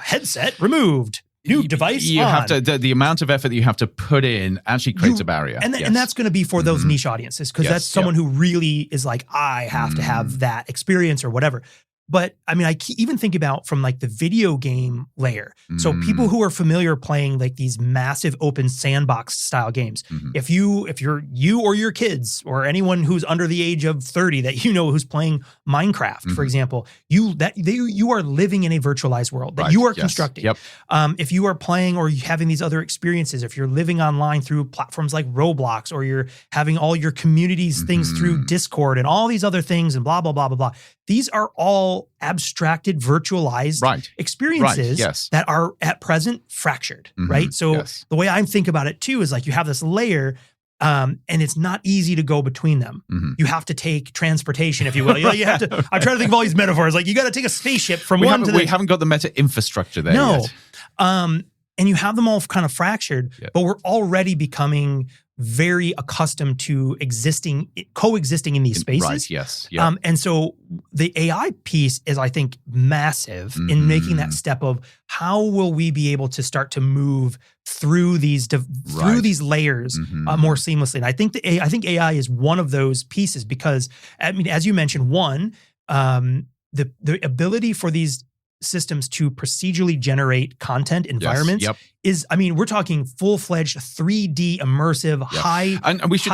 [SPEAKER 1] headset removed, new device
[SPEAKER 2] you
[SPEAKER 1] on.
[SPEAKER 2] Have to the amount of effort that you have to put in actually creates a barrier.
[SPEAKER 1] And that's going to be for those niche audiences, because that's someone who really is like, I have to have that experience or whatever. But I mean, I even think about from like the video game layer. So people who are familiar playing like these massive open sandbox style games, if you're you or your kids or anyone who's under the age of 30 that who's playing Minecraft, for example, you are living in a virtualized world that you are constructing.
[SPEAKER 2] Yep.
[SPEAKER 1] If you are playing or having these other experiences, if you're living online through platforms like Roblox, or you're having all your communities things through Discord and all these other things and blah, blah, blah, blah, blah. These are all abstracted, virtualized experiences that are at present fractured, right? So the way I think about it too is like you have this layer, and it's not easy to go between them. You have to take transportation, if you will. You have to. I'm trying to think of all these metaphors. Like you got to take a spaceship from one to the.
[SPEAKER 2] We haven't got the meta infrastructure there yet.
[SPEAKER 1] And you have them all kind of fractured, but we're already becoming very accustomed to coexisting in these spaces.
[SPEAKER 2] Right, yes. Yeah.
[SPEAKER 1] And so the AI piece is, I think, massive in making that step of how will we be able to start to move through these these layers more seamlessly. And I think AI is one of those pieces, because, I mean, as you mentioned, the ability for these systems to procedurally generate content environments is, I mean, we're talking full-fledged 3D immersive, high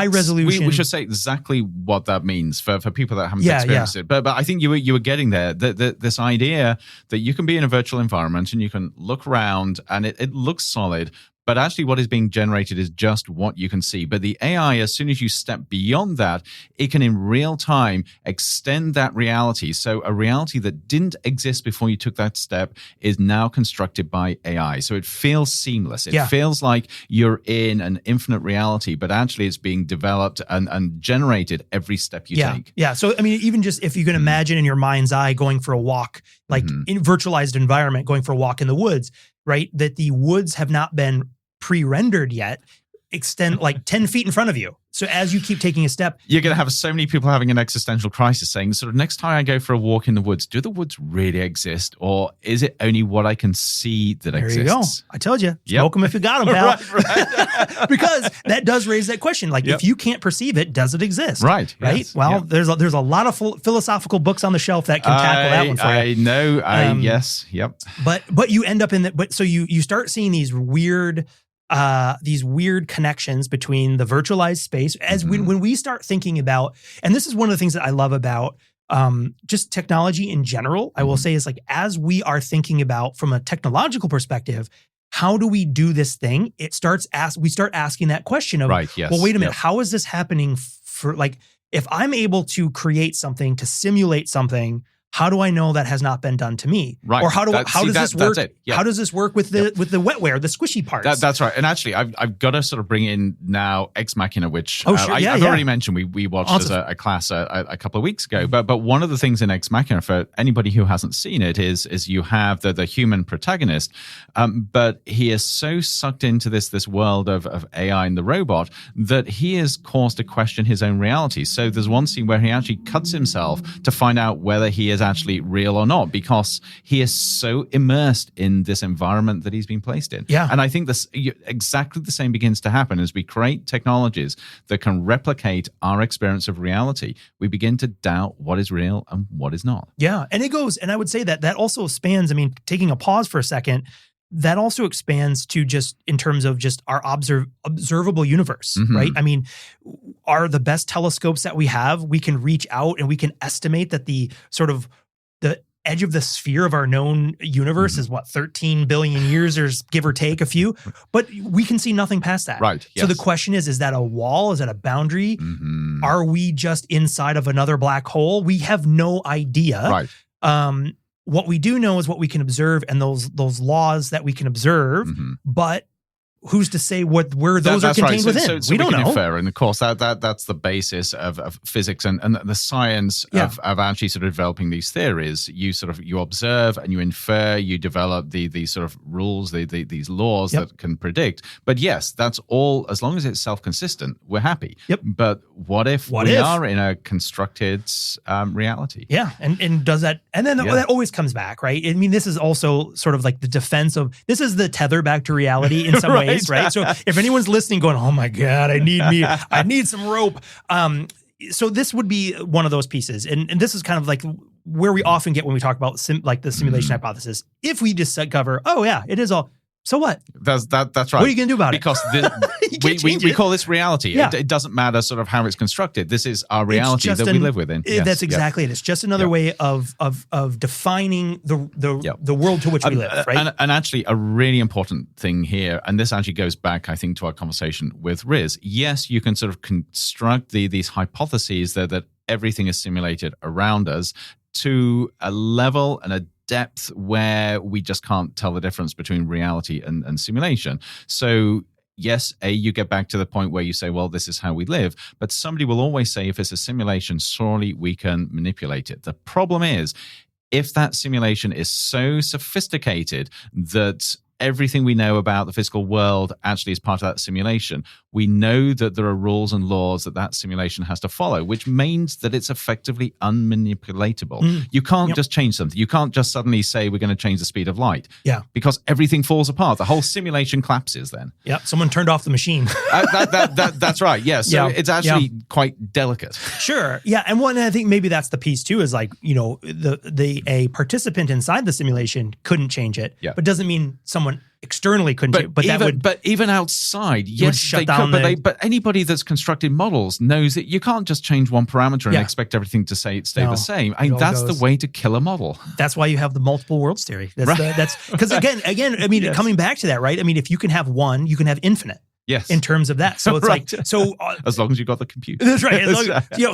[SPEAKER 1] resolution.
[SPEAKER 2] We should say exactly what that means for people that haven't experienced it. But I think you were getting there. This idea that you can be in a virtual environment and you can look around and it looks solid, But actually what is being generated is just what you can see. But the AI, as soon as you step beyond that, it can in real time extend that reality. So a reality that didn't exist before you took that step is now constructed by AI. So it feels seamless. It feels like you're in an infinite reality, but actually it's being developed and generated every step you take.
[SPEAKER 1] Yeah. So, I mean, even just if you can imagine in your mind's eye going for a walk, like in virtualized environment, going for a walk in the woods, right? That the woods have not been pre-rendered yet, extend like 10 feet in front of you. So as you keep taking a step,
[SPEAKER 2] you're going to have so many people having an existential crisis saying, sort of, next time I go for a walk in the woods, do the woods really exist? Or is it only what I can see that exists?
[SPEAKER 1] There you go. I told you. Smoke them if you got them, pal.
[SPEAKER 2] right.
[SPEAKER 1] Because that does raise that question. Like, if you can't perceive it, does it exist?
[SPEAKER 2] Right.
[SPEAKER 1] Right.
[SPEAKER 2] Yes.
[SPEAKER 1] Well, there's a lot of philosophical books on the shelf that can tackle that one for you.
[SPEAKER 2] I know. Yes. Yep.
[SPEAKER 1] But you end up in that. But so you start seeing these weird connections between the virtualized space as when we start thinking about, and this is one of the things that I love about just technology in general, I will say, is like, as we are thinking about from a technological perspective, how do we do this thing? We start asking that question of, well, wait a minute, how is this happening for, like, if I'm able to create something, to simulate something, how do I know that has not been done to me?
[SPEAKER 2] Right.
[SPEAKER 1] Or how does this work?
[SPEAKER 2] Yeah.
[SPEAKER 1] How does this work with the wetware, the squishy parts?
[SPEAKER 2] That's right. And actually, I've got to sort of bring in now Ex Machina, which
[SPEAKER 1] I've
[SPEAKER 2] already mentioned. We watched as a class a couple of weeks ago. But one of the things in Ex Machina, for anybody who hasn't seen it, is you have the human protagonist, but he is so sucked into this world of AI and the robot that he is caused to question his own reality. So there's one scene where he actually cuts himself to find out whether he is actually real or not, because he is so immersed in this environment that he's been placed in.
[SPEAKER 1] Yeah.
[SPEAKER 2] And I think this exactly the same begins to happen as we create technologies that can replicate our experience of reality. We begin to doubt what is real and what is not.
[SPEAKER 1] Yeah. And it goes, and I would say that also spans, I mean, taking a pause for a second, that also expands to just in terms of just our observable universe, right? I mean, are the best telescopes that we have, we can reach out and we can estimate that the sort of the edge of the sphere of our known universe is what, 13 billion years, or give or take a few, but we can see nothing past that.
[SPEAKER 2] Right.
[SPEAKER 1] So the question is that a wall? Is that a boundary? Are we just inside of another black hole? We have no idea.
[SPEAKER 2] Right.
[SPEAKER 1] What we do know is what we can observe and those laws that we can observe, but who's to say where those are contained within?
[SPEAKER 2] So
[SPEAKER 1] we don't know.
[SPEAKER 2] Infer, and of course that's the basis of physics and the science of actually sort of developing these theories. You observe and you infer, you develop these sort of rules, these laws that can predict. But yes, that's all, as long as it's self-consistent, we're happy. But what if we are in a constructed reality?
[SPEAKER 1] Yeah, and does that, and then that always comes back, right? I mean, this is also sort of like the defense of, this is the tether back to reality in some ways. Right. So if anyone's listening going, oh my God, I need some rope. So this would be one of those pieces. And this is kind of like where we often get when we talk about like the simulation hypothesis. If we discover, oh yeah, it is all, so what?
[SPEAKER 2] That's right.
[SPEAKER 1] What are you going to do about
[SPEAKER 2] because we call this reality.
[SPEAKER 1] Yeah.
[SPEAKER 2] It doesn't matter sort of how it's constructed. This is our reality that we live within.
[SPEAKER 1] That's exactly it. It's just another way of defining the world to which we live, right?
[SPEAKER 2] And actually a really important thing here, and this actually goes back, I think, to our conversation with Riz. Yes, you can sort of construct these hypotheses that everything is simulated around us to a level and a depth where we just can't tell the difference between reality and simulation. So yes, you get back to the point where you say, well, this is how we live. But somebody will always say, if it's a simulation, surely we can manipulate it. The problem is, if that simulation is so sophisticated that everything we know about the physical world actually is part of that simulation, we know that there are rules and laws that simulation has to follow, which means that it's effectively unmanipulatable. You can't just change something. You can't just suddenly say we're going to change the speed of light.
[SPEAKER 1] Yeah. Because
[SPEAKER 2] everything falls apart. The whole simulation collapses then.
[SPEAKER 1] Yeah. Someone turned off the machine.
[SPEAKER 2] That's right. Yeah. So it's actually quite delicate.
[SPEAKER 1] Sure. Yeah. And I think maybe that's the piece too, is like, you know, a participant inside the simulation couldn't change it, but doesn't mean someone externally couldn't you?
[SPEAKER 2] But even outside, yes, they could. But anybody that's constructed models knows that you can't just change one parameter and expect everything to stay the same. I mean, that's the way to kill a model.
[SPEAKER 1] That's why you have the multiple worlds theory. That's because again, I mean, coming back to that, right? I mean, if you can have one, you can have infinite.
[SPEAKER 2] Yes.
[SPEAKER 1] In terms of that. So it's
[SPEAKER 2] as long as you got the compute.
[SPEAKER 1] That's right. As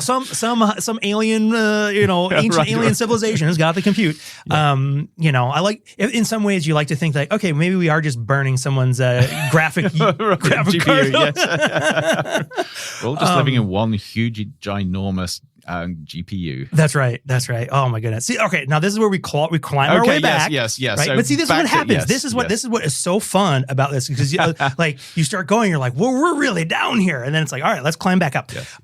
[SPEAKER 1] long, some alien, ancient alien civilization has got the compute. Yeah. I like, in some ways you like to think like, okay, maybe we are just burning someone's graphic GPU, card.
[SPEAKER 2] Yes. We're all just living in one huge, ginormous GPU.
[SPEAKER 1] That's right. Oh my goodness. See, okay, now this is where we climb our way back.
[SPEAKER 2] Yes.
[SPEAKER 1] Right?
[SPEAKER 2] So
[SPEAKER 1] but see, this is what happens. This is what is so fun about this because like you start going, you're like, well, we're really down here, and then it's like, all right, let's climb back up.
[SPEAKER 2] Yes.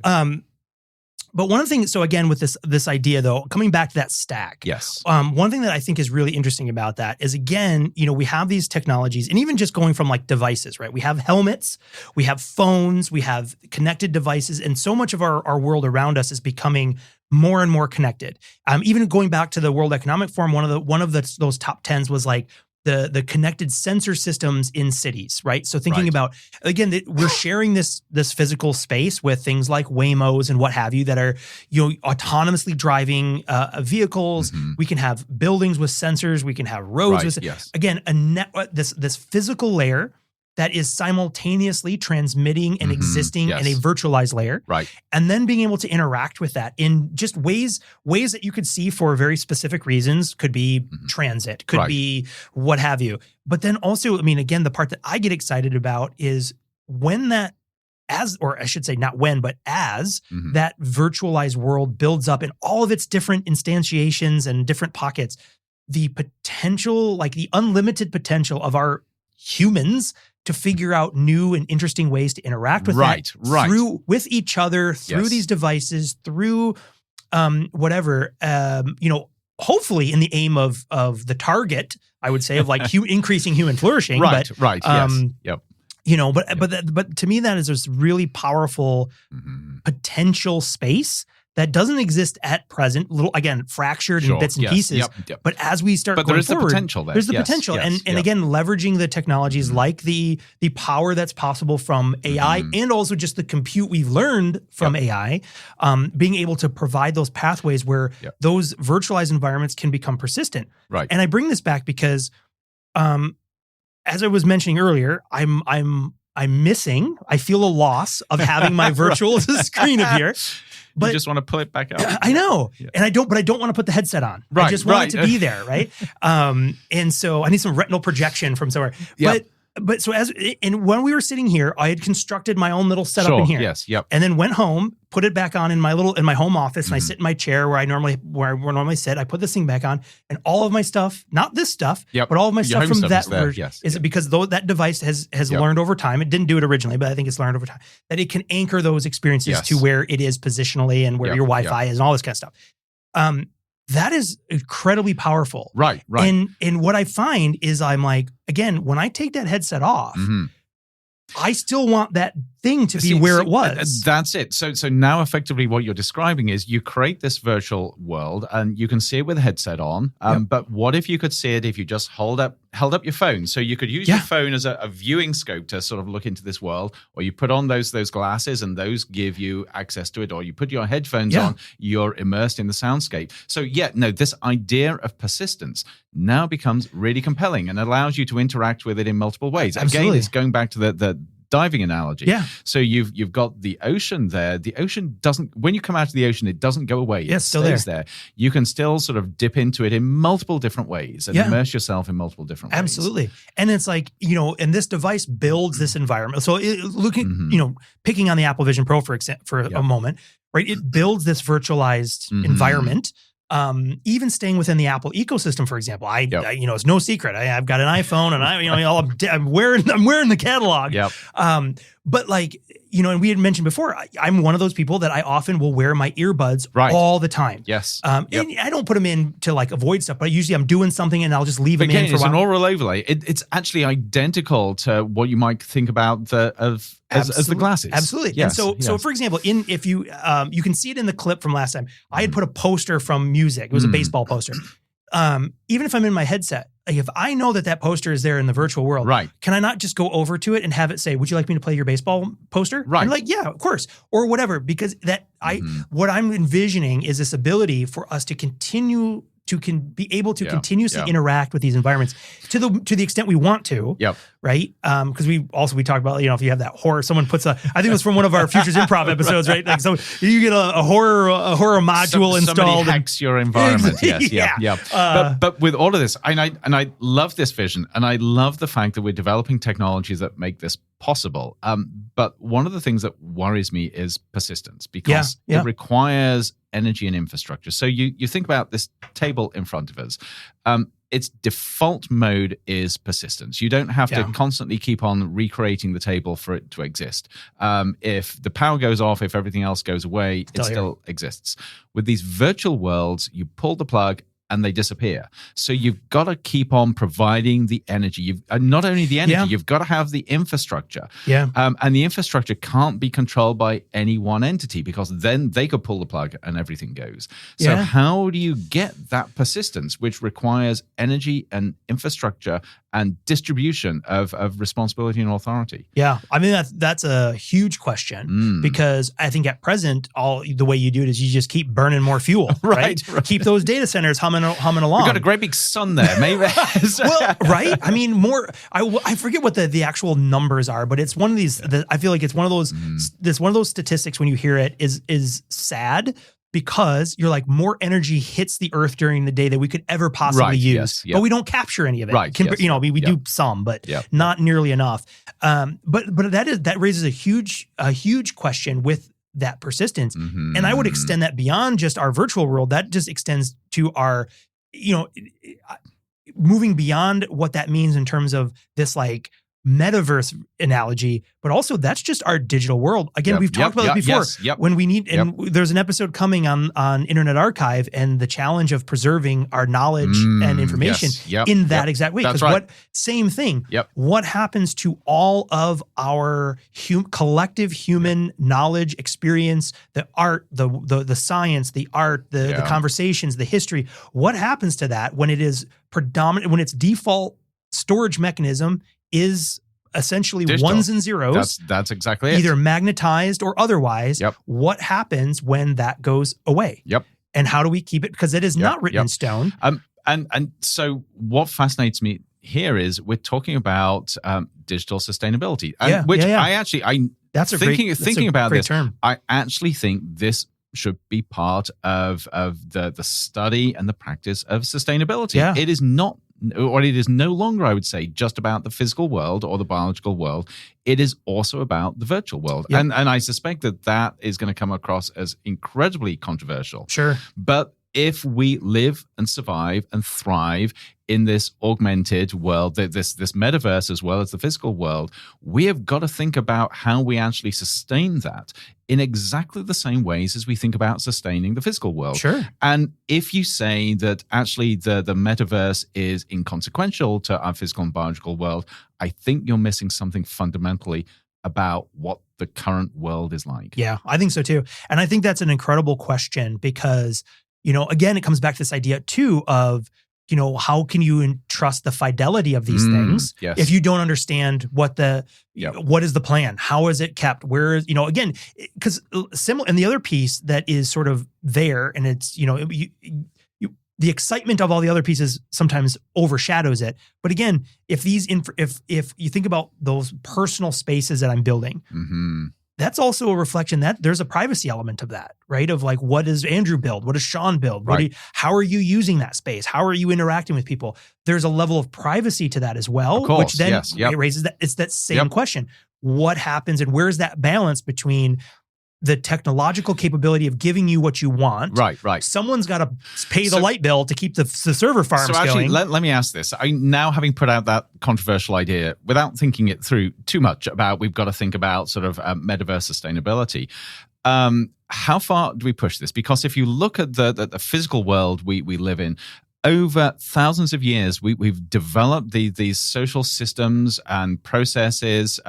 [SPEAKER 1] But one of the things, so again, with this idea though, coming back to that stack.
[SPEAKER 2] Yes.
[SPEAKER 1] One thing that I think is really interesting about that is, again, we have these technologies, and even just going from like devices, right? We have helmets, we have phones, we have connected devices, and so much of our world around us is becoming more and more connected. Even going back to the World Economic Forum, one of those top 10s was like the connected sensor systems in cities, right? So thinking about, again, that we're sharing this physical space with things like Waymos and what have you that are, autonomously driving vehicles. Mm-hmm. We can have buildings with sensors. We can have roads with, again, this physical layer that is simultaneously transmitting and existing in a virtualized layer.
[SPEAKER 2] Right.
[SPEAKER 1] And then being able to interact with that in just ways that you could see for very specific reasons. Could be transit, could be what have you. But then also, I mean, again, the part that I get excited about is when that, or I should say not when, but as that virtualized world builds up in all of its different instantiations and different pockets, the potential, like the unlimited potential of our humans to figure out new and interesting ways to interact with with each other, through these devices, through whatever, hopefully in the aim of the target, I would say, of like increasing human flourishing. But to me, that is this really powerful potential space that doesn't exist at present, again, fractured in bits and pieces. But as we start going forward,
[SPEAKER 2] the potential there.
[SPEAKER 1] There's the potential. And again, leveraging the technologies like the power that's possible from AI and also just the compute we've learned from AI, being able to provide those pathways where those virtualized environments can become persistent.
[SPEAKER 2] Right.
[SPEAKER 1] And I bring this back because, as I was mentioning earlier, I'm missing, I feel a loss of having my virtual screen up here. But
[SPEAKER 2] you just want to pull it back out.
[SPEAKER 1] I know. And I don't want to put the headset on.
[SPEAKER 2] Right,
[SPEAKER 1] I just want it to be there, right? And so I need some retinal projection from somewhere. But so when we were sitting here, I had constructed my own little setup in here.
[SPEAKER 2] Yes. Yep.
[SPEAKER 1] And then went home, put it back on in my home office, and I sit in my chair where I normally sit. I put this thing back on, and all of my stuff, not this stuff, but all of my stuff from that version, is it because that device has learned over time. It didn't do it originally, but I think it's learned over time that it can anchor those experiences to where it is positionally and where your Wi-Fi is and all this kind of stuff. That is incredibly powerful.
[SPEAKER 2] Right.
[SPEAKER 1] And what I find is I'm like, again, when I take that headset off, I still want that thing to be where it was.
[SPEAKER 2] That's it. So now effectively what you're describing is you create this virtual world and you can see it with a headset on. But what if you could see it if you just held up your phone? So you could use your phone as a viewing scope to sort of look into this world, or you put on those glasses and those give you access to it, or you put your headphones on, you're immersed in the soundscape. So this idea of persistence now becomes really compelling and allows you to interact with it in multiple ways.
[SPEAKER 1] Absolutely.
[SPEAKER 2] Again, it's going back to the diving analogy.
[SPEAKER 1] Yeah.
[SPEAKER 2] So you've got the ocean there. The ocean doesn't, when you come out of the ocean, it doesn't go away. It stays there. You can still sort of dip into it in multiple different ways and immerse yourself in multiple different ways.
[SPEAKER 1] Absolutely. And it's like, and this device builds this environment. So picking on the Apple Vision Pro for a moment, right? It builds this virtualized environment. Even staying within the Apple ecosystem, for example, it's no secret. I've got an iPhone, and I'm wearing the catalog. But and we had mentioned before, I'm one of those people that I often will wear my earbuds all the time.
[SPEAKER 2] Yes.
[SPEAKER 1] And I don't put them in to avoid stuff, but usually I'm doing something and I'll just leave them in for a while.
[SPEAKER 2] It's an aural overlay. It's actually identical to what you might think about as the glasses.
[SPEAKER 1] Absolutely. Yes, and so for example, if you you can see it in the clip from last time, I had put a poster from music. It was a baseball poster. Even if I'm in my headset, if I know that poster is there in the virtual world,
[SPEAKER 2] right,
[SPEAKER 1] can I not just go over to it and have it say, "Would you like me to play your baseball poster?"
[SPEAKER 2] Right.
[SPEAKER 1] I'm like, yeah, of course, or whatever. Because what I'm envisioning is this ability for us to continue to be able to continuously interact with these environments to the extent we want to.
[SPEAKER 2] Yep.
[SPEAKER 1] Right. Because we talked about, if you have that horror, someone puts I think it was from one of our Futures Improv episodes, right? Like, so you get a horror module installed.
[SPEAKER 2] Somebody hacks your environment. Yes. Yeah. But with all of this, and I love this vision, and I love the fact that we're developing technologies that make this possible. But one of the things that worries me is persistence, because it requires energy and infrastructure. So you think about this table in front of us. Its default mode is persistence. You don't have to constantly keep on recreating the table for it to exist. If the power goes off, if everything else goes away, it still exists. With these virtual worlds, you pull the plug and they disappear. So you've got to keep on providing the energy. Not only the energy, you've got to have the infrastructure.
[SPEAKER 1] Yeah.
[SPEAKER 2] And the infrastructure can't be controlled by any one entity, because then they could pull the plug and everything goes. So how do you get that persistence, which requires energy and infrastructure and distribution of responsibility and authority?
[SPEAKER 1] Yeah. I mean, that's a huge question, because I think at present, the way you do it is you just keep burning more fuel, right? Keep those data centers humming along.
[SPEAKER 2] We've got a great big sun there, maybe.
[SPEAKER 1] Well, right? I mean, I forget what the actual numbers are, but it's one of these, I feel like it's one of those, this one of those statistics when you hear it is sad, because you're like, more energy hits the earth during the day than we could ever possibly use, but we don't capture any of it.
[SPEAKER 2] Right.
[SPEAKER 1] We do some, but not nearly enough. But that raises a huge question with that persistence. And I would extend that beyond just our virtual world. That just extends to our, moving beyond what that means in terms of this like metaverse analogy, but also that's just our digital world. Again, we've talked about it before. When we need, and there's an episode coming on Internet Archive and the challenge of preserving our knowledge and information in that exact way. Because same thing. What happens to all of our collective human knowledge, experience, the art, the science, the art, the conversations, the history? What happens to that when it is predominant, when its default storage mechanism is essentially digital. Ones and zeros.
[SPEAKER 2] That's exactly it.
[SPEAKER 1] Either magnetized or otherwise. What happens when that goes away? And how do we keep it? Because it is not written in stone.
[SPEAKER 2] And so what fascinates me here is we're talking about digital sustainability, thinking about this term. I actually think this should be part of the study and the practice of sustainability. It is not, or it is no longer, I would say, just about the physical world or the biological world. It is also about the virtual world. And I suspect that is going to come across as incredibly controversial.
[SPEAKER 1] Sure.
[SPEAKER 2] But if we live and survive and thrive in this augmented world, this metaverse as well as the physical world, we have got to think about how we actually sustain that in exactly the same ways as we think about sustaining the physical world.
[SPEAKER 1] Sure.
[SPEAKER 2] And if you say that actually the metaverse is inconsequential to our physical and biological world, I think you're missing something fundamentally about what the current world is like.
[SPEAKER 1] Yeah, I think so too. And I think that's an incredible question because, again, it comes back to this idea too of, how can you entrust the fidelity of these things if you don't understand what is the plan? How is it kept? Where is, again, because similar, and the other piece that is sort of there, and it's, the excitement of all the other pieces sometimes overshadows it. But again, if you think about those personal spaces that I'm building, that's also a reflection that there's a privacy element of that, right? Of like, what does Andrew build? What does Sean build? How are you using that space? How are you interacting with people? There's a level of privacy to that as well,
[SPEAKER 2] of course,
[SPEAKER 1] which then it raises that. It's that same question. What happens and where's that balance between the technological capability of giving you what you want?
[SPEAKER 2] Right.
[SPEAKER 1] Someone's got to pay the light bill to keep the server farms going. So actually,
[SPEAKER 2] let me ask this. Now having put out that controversial idea, without thinking it through too much about, we've got to think about sort of metaverse sustainability. How far do we push this? Because if you look at the physical world we live in, over thousands of years, we've developed these social systems and processes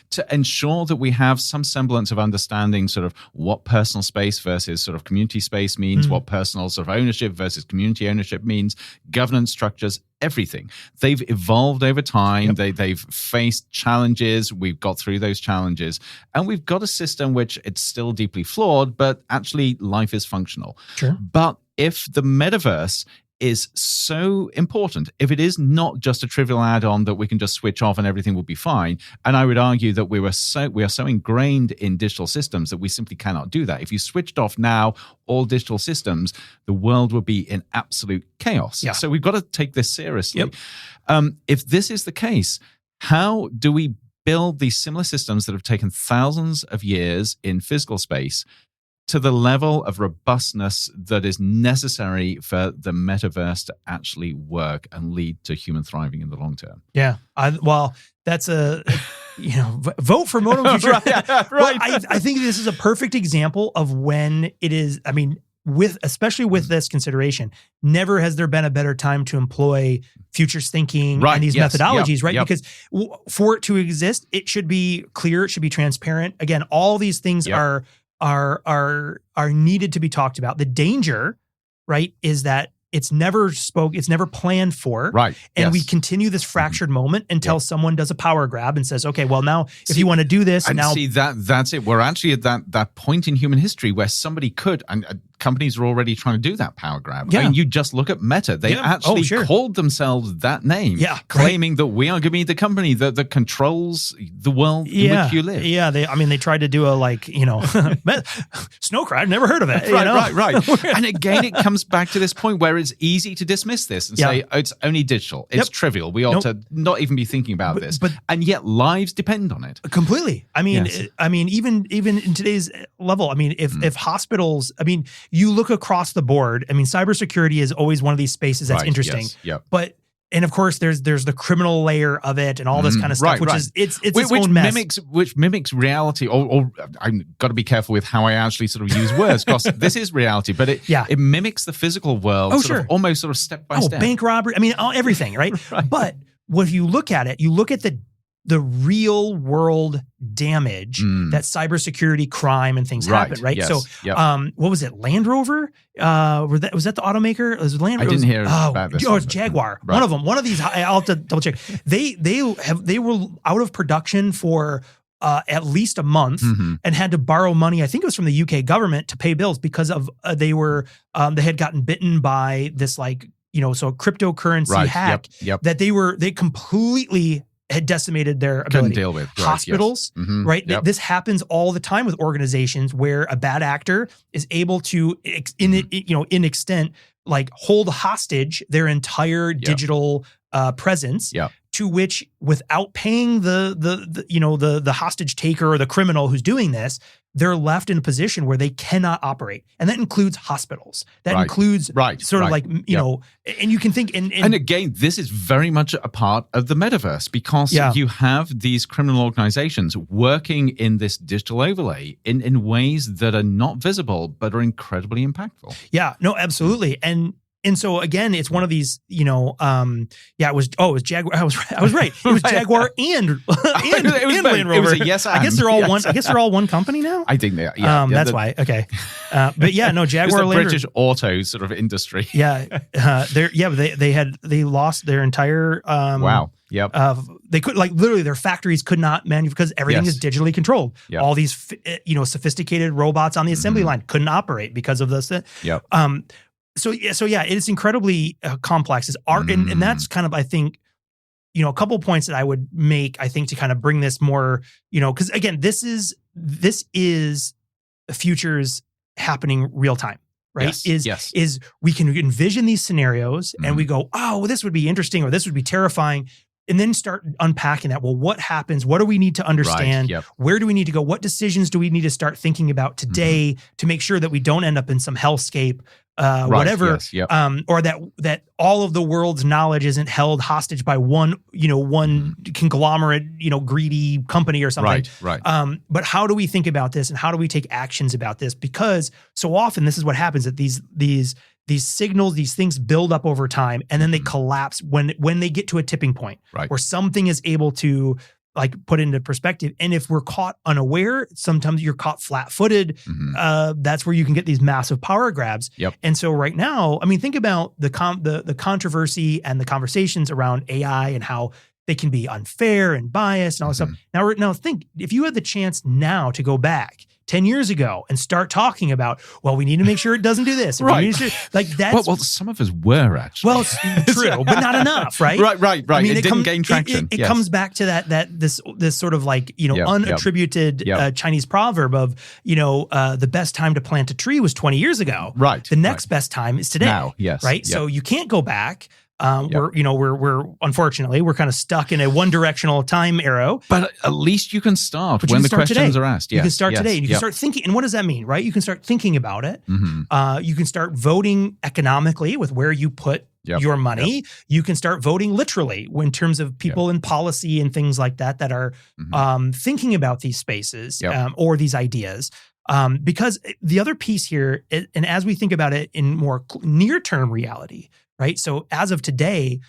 [SPEAKER 2] to ensure that we have some semblance of understanding sort of what personal space versus sort of community space means, what personal sort of ownership versus community ownership means, governance structures, everything. They've evolved over time. They've faced challenges. We've got through those challenges. And we've got a system which it's still deeply flawed, but actually life is functional.
[SPEAKER 1] Sure.
[SPEAKER 2] But if the metaverse is so important, if it is not just a trivial add-on that we can just switch off and everything will be fine, and I would argue that we are so ingrained in digital systems that we simply cannot do that. If you switched off now all digital systems, the world would be in absolute chaos.
[SPEAKER 1] Yeah.
[SPEAKER 2] So we've got to take this seriously.
[SPEAKER 1] Yep.
[SPEAKER 2] If this is the case, how do we build these similar systems that have taken thousands of years in physical space to the level of robustness that is necessary for the metaverse to actually work and lead to human thriving in the long term?
[SPEAKER 1] Yeah. Well, that's vote for Modem Futura.
[SPEAKER 2] Right.
[SPEAKER 1] Well, I think this is a perfect example of when it is, especially with this consideration, never has there been a better time to employ futures thinking and these methodologies, right? Because for it to exist, it should be clear, it should be transparent. Again, all these things are needed to be talked about. The danger, right, is that it's never planned for.
[SPEAKER 2] Right.
[SPEAKER 1] And we continue this fractured moment until someone does a power grab and says, okay, well now if you want to do this
[SPEAKER 2] and
[SPEAKER 1] now.
[SPEAKER 2] See, that's it. We're actually at that point in human history where somebody could, and companies are already trying to do that power grab.
[SPEAKER 1] Yeah.
[SPEAKER 2] I mean, you just look at Meta. They actually called themselves that name, claiming that we are going to be the company that controls the world in which you live.
[SPEAKER 1] Yeah, they tried to do a Snowcrowd, I've never heard of it.
[SPEAKER 2] Right. And again, it comes back to this point where it's easy to dismiss this and say, oh, it's only digital. It's trivial. We ought to not even be thinking about this. And yet lives depend on it.
[SPEAKER 1] Completely. Even in today's level, if hospitals, you look across the board, cybersecurity is always one of these spaces that's interesting.
[SPEAKER 2] Yes, yep.
[SPEAKER 1] But and of course, there's the criminal layer of it and all this kind of stuff, is it's its own mess.
[SPEAKER 2] Which mimics reality. Or I've got to be careful with how I actually sort of use words, because this is reality, but it mimics the physical world, almost step by step.
[SPEAKER 1] Bank robbery. Everything, right? But if you look at it, you look at the real world damage that cybersecurity crime and things happen, right?
[SPEAKER 2] Yes,
[SPEAKER 1] so, what was it? Land Rover? Was that the automaker? It was Land Rover.
[SPEAKER 2] I didn't hear about this.
[SPEAKER 1] Oh, it was Jaguar. Right. One of them. One of these. I'll have to double check. They were out of production for at least a month and had to borrow money. I think it was from the UK government to pay bills because of they had gotten bitten by this cryptocurrency hack that they completely had decimated their ability.
[SPEAKER 2] Couldn't deal with.
[SPEAKER 1] Hospitals, right?
[SPEAKER 2] Yep.
[SPEAKER 1] This happens all the time with organizations where a bad actor is able to, in extent, hold hostage their entire digital presence. To which, without paying the hostage taker or the criminal who's doing this, they're left in a position where they cannot operate, and that includes hospitals. That includes and you can think and
[SPEAKER 2] again, this is very much a part of the metaverse, because you have these criminal organizations working in this digital overlay in ways that are not visible but are incredibly impactful.
[SPEAKER 1] Yeah, no, absolutely, And so again, it's one of these, it was Jaguar. I was right. It was Jaguar and Land Rover.
[SPEAKER 2] It was
[SPEAKER 1] I guess they're all one. I guess they're all one company now.
[SPEAKER 2] I think they are.
[SPEAKER 1] That's why. Okay, but Jaguar.
[SPEAKER 2] The British auto sort of industry.
[SPEAKER 1] They lost their entire.
[SPEAKER 2] Wow. Yep.
[SPEAKER 1] They could literally their factories could not manufacture because everything is digitally controlled. Yep. All these sophisticated robots on the assembly line couldn't operate because of this.
[SPEAKER 2] Yep.
[SPEAKER 1] So it's incredibly complex. It's art, and that's kind of, I think, a couple points that I would make, I think, to kind of bring this more, because again, this is futures happening real time, right?
[SPEAKER 2] Yes.
[SPEAKER 1] Is we can envision these scenarios and we go, oh, well, this would be interesting or this would be terrifying. And then start unpacking that. Well, what happens? What do we need to understand?
[SPEAKER 2] Right, yep.
[SPEAKER 1] Where do we need to go? What decisions do we need to start thinking about today to make sure that we don't end up in some hellscape, whatever, or that all of the world's knowledge isn't held hostage by one conglomerate, greedy company or something.
[SPEAKER 2] Right.
[SPEAKER 1] But how do we think about this and how do we take actions about this? Because so often this is what happens, that these signals, these things build up over time and then they collapse when they get to a tipping point where something is able to like put into perspective. And if we're caught unaware, sometimes you're caught flat-footed. That's where you can get these massive power grabs.
[SPEAKER 2] Yep.
[SPEAKER 1] And so right now, I mean, think about the controversy and the conversations around AI and how they can be unfair and biased and all this stuff. Now think, if you had the chance now to go back 10 years ago and start talking about, well, we need to make sure it doesn't do this.
[SPEAKER 2] Right.
[SPEAKER 1] Like that's...
[SPEAKER 2] Well, some of us were actually.
[SPEAKER 1] Well, it's true, but not enough, right?
[SPEAKER 2] Right. I mean, it didn't gain traction.
[SPEAKER 1] It comes back to this sort of like, unattributed Chinese proverb of, the best time to plant a tree was 20 years ago.
[SPEAKER 2] Right.
[SPEAKER 1] The next best time is today.
[SPEAKER 2] Now, yes.
[SPEAKER 1] Right.
[SPEAKER 2] Yep.
[SPEAKER 1] So you can't go back. We're unfortunately, we're kind of stuck in a one directional time arrow.
[SPEAKER 2] But at least you can start when the questions are asked.
[SPEAKER 1] You can start today. And you can start thinking. And what does that mean, right? You can start thinking about it. You can start voting economically with where you put your money. You can start voting literally in terms of people in policy and things like that are thinking about these spaces or these ideas. Because the other piece here, and as we think about it in more near-term reality, right? So as of today,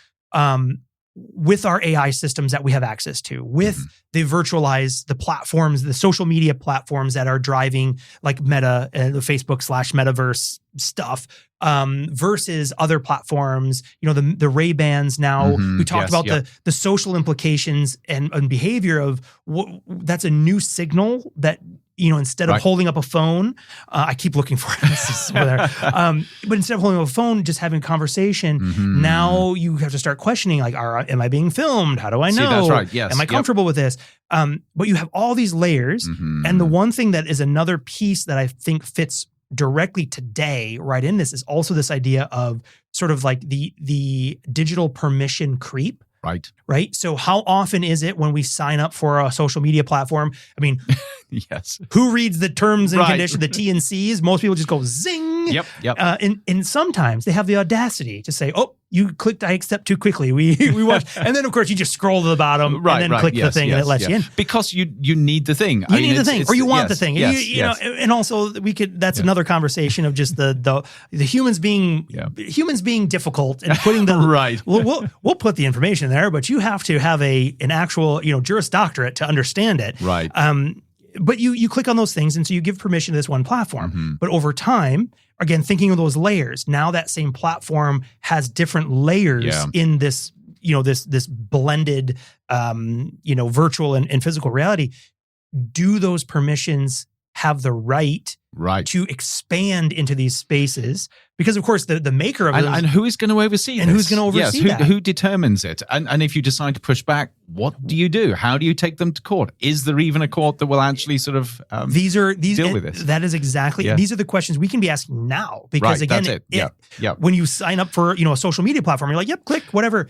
[SPEAKER 1] with our AI systems that we have access to, with the the platforms, the social media platforms that are driving like Meta and the Facebook / Metaverse stuff, versus other platforms, the Ray-Bans now, we talked about the social implications and behavior of that's a new signal that, instead of holding up a phone, I keep looking for it. But instead of holding up a phone, just having a conversation, now you have to start questioning, like, am I being filmed? How do I know?
[SPEAKER 2] That's right. Yes.
[SPEAKER 1] Am I comfortable with this? But you have all these layers. And the one thing that is another piece that I think fits directly today, right in this, is also this idea of sort of like the digital permission creep. Right. So how often is it when we sign up for a social media platform? I mean,
[SPEAKER 2] yes.
[SPEAKER 1] Who reads the terms and conditions, the T&Cs? Most people just go zing.
[SPEAKER 2] Yep.
[SPEAKER 1] And sometimes they have the audacity to say, "Oh, you clicked I accept too quickly. We watched," and then of course you just scroll to the bottom and then click the thing and it lets you in
[SPEAKER 2] because you need the thing.
[SPEAKER 1] You need the thing, or you want the thing. And also we could. That's another conversation of just the humans being difficult and putting the
[SPEAKER 2] right.
[SPEAKER 1] We'll put the information in there, but you have to have an actual Juris Doctorate to understand it.
[SPEAKER 2] Right.
[SPEAKER 1] But you click on those things, and so you give permission to this one platform. But over time, again, thinking of those layers, now that same platform has different layers in this, this blended, virtual and physical reality. Do those permissions have the right to expand into these spaces? Because of course the maker of it,
[SPEAKER 2] and who is going to oversee
[SPEAKER 1] and
[SPEAKER 2] this?
[SPEAKER 1] Who's going to oversee that?
[SPEAKER 2] Who determines it? And if you decide to push back, what do you do? How do you take them to court? Is there even a court that will actually sort of deal with this?
[SPEAKER 1] That is exactly. These are the questions we can be asking now. Because again, when you sign up for a social media platform, you're like, yep, click whatever.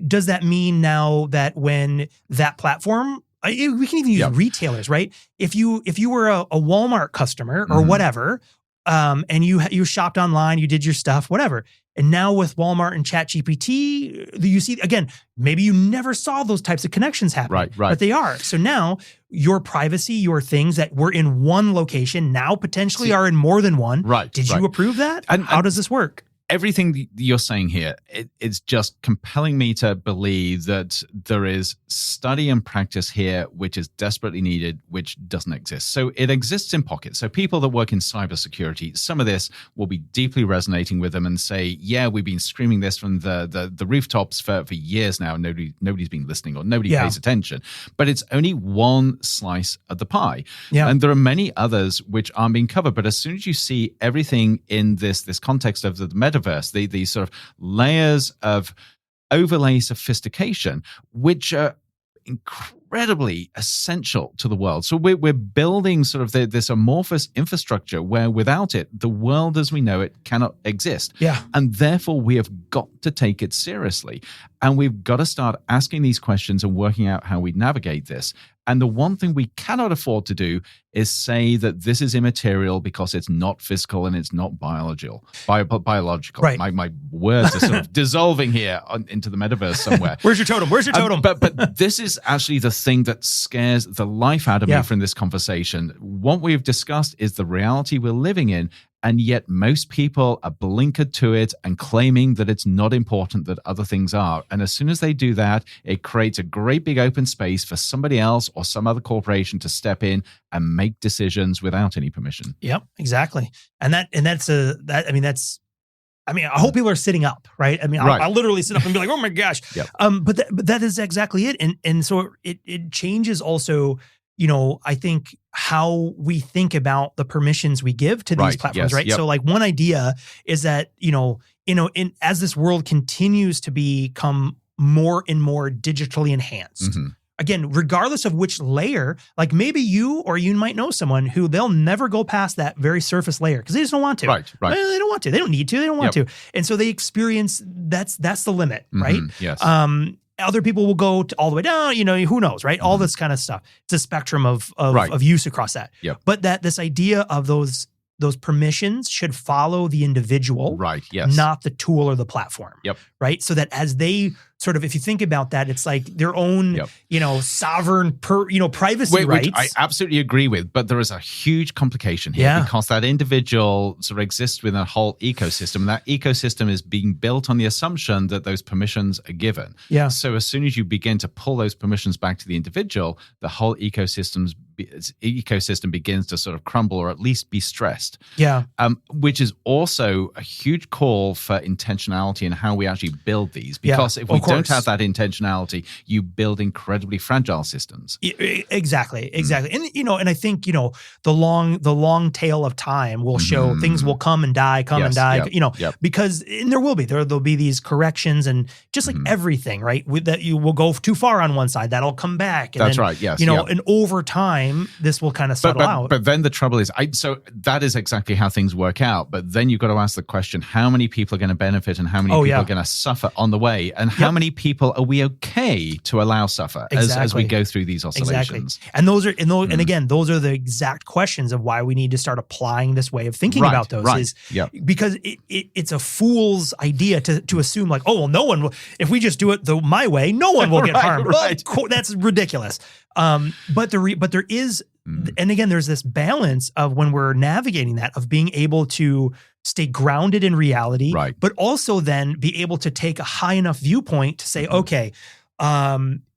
[SPEAKER 1] Does that mean now that when that platform, we can even use retailers, right? If you were a Walmart customer or whatever, and you shopped online, you did your stuff, whatever. And now with Walmart and ChatGPT, you see, again, maybe you never saw those types of connections happen.
[SPEAKER 2] Right.
[SPEAKER 1] But they are. So now your privacy, your things that were in one location now potentially are in more than one.
[SPEAKER 2] Right.
[SPEAKER 1] Did you approve that? And how does this work?
[SPEAKER 2] Everything you're saying here, it's just compelling me to believe that there is study and practice here which is desperately needed, which doesn't exist. So it exists in pockets. So people that work in cybersecurity, some of this will be deeply resonating with them and say, yeah, we've been screaming this from the rooftops for years now. Nobody's been listening or nobody pays attention. But it's only one slice of the pie. Yeah. And there are many others which aren't being covered. But as soon as you see everything in this context of the metaverse, these sort of layers of overlay sophistication, which are incredibly essential to the world. So we're building sort of this amorphous infrastructure where without it, the world as we know it cannot exist.
[SPEAKER 1] Yeah.
[SPEAKER 2] And therefore we have got to take it seriously. And we've got to start asking these questions and working out how we navigate this. And the one thing we cannot afford to do is say that this is immaterial because it's not physical and it's not biological.
[SPEAKER 1] Right.
[SPEAKER 2] My words are sort of dissolving here into the metaverse somewhere.
[SPEAKER 1] Where's your totem? Where's your totem?
[SPEAKER 2] But this is actually the thing that scares the life out of me from this conversation. What we've discussed is the reality we're living in. And yet most people are blinkered to it and claiming that it's not important that other things are. And as soon as they do that, it creates a great big open space for somebody else or some other corporation to step in and make decisions without any permission.
[SPEAKER 1] Yep, exactly. And I hope people are sitting up, right? I mean,
[SPEAKER 2] Right.
[SPEAKER 1] I'll literally sit up and be like, oh my gosh.
[SPEAKER 2] Yep.
[SPEAKER 1] But that is exactly it. And so it changes also, I think how we think about the permissions we give to these
[SPEAKER 2] Right.
[SPEAKER 1] platforms,
[SPEAKER 2] Yes.
[SPEAKER 1] right?
[SPEAKER 2] Yep.
[SPEAKER 1] So like one idea is that, as this world continues to become more and more digitally enhanced,
[SPEAKER 2] Mm-hmm.
[SPEAKER 1] again, regardless of which layer, like maybe you might know someone who they'll never go past that very surface layer because they just don't want to.
[SPEAKER 2] Right.
[SPEAKER 1] They don't want to. They don't need to. They don't want to. And so they experience that's the limit, right?
[SPEAKER 2] Yes.
[SPEAKER 1] Other people will go all the way down, who knows, right? All this kind of stuff. It's a spectrum of use across that.
[SPEAKER 2] Yep.
[SPEAKER 1] But this idea of those permissions should follow the individual,
[SPEAKER 2] Right. Yes.
[SPEAKER 1] not the tool or the platform.
[SPEAKER 2] Yep.
[SPEAKER 1] Right. So that as they sort of, if you think about that, it's like their own, sovereign, privacy rights.
[SPEAKER 2] Which I absolutely agree with, but there is a huge complication here because that individual sort of exists within a whole ecosystem. And that ecosystem is being built on the assumption that those permissions are given.
[SPEAKER 1] Yeah.
[SPEAKER 2] So as soon as you begin to pull those permissions back to the individual, the whole ecosystem begins to sort of crumble or at least be stressed.
[SPEAKER 1] Yeah.
[SPEAKER 2] Which is also a huge call for intentionality in how we actually build these. Because if we don't have that intentionality, you build incredibly fragile systems.
[SPEAKER 1] Exactly. And and I think the long tail of time will show things will come and die, because there'll be these corrections and just like everything, right? That you will go too far on one side, that'll come back. And
[SPEAKER 2] That's
[SPEAKER 1] then,
[SPEAKER 2] right. Yes.
[SPEAKER 1] And over time, this will kind of settle out.
[SPEAKER 2] But then the trouble is, so that is exactly how things work out. But then you've got to ask the question: how many people are going to benefit, and how many people are going to suffer on the way, and how many people are we okay to allow suffer as we go through these oscillations?
[SPEAKER 1] Exactly. And and again, those are the exact questions of why we need to start applying this way of thinking about those. Because it's a fool's idea to assume like, oh well, no one will, if we just do it my way, no one will get harmed.
[SPEAKER 2] Right.
[SPEAKER 1] Well, that's ridiculous. But there is, and again, there's this balance of when we're navigating that of being able to stay grounded in reality, but also then be able to take a high enough viewpoint to say, okay,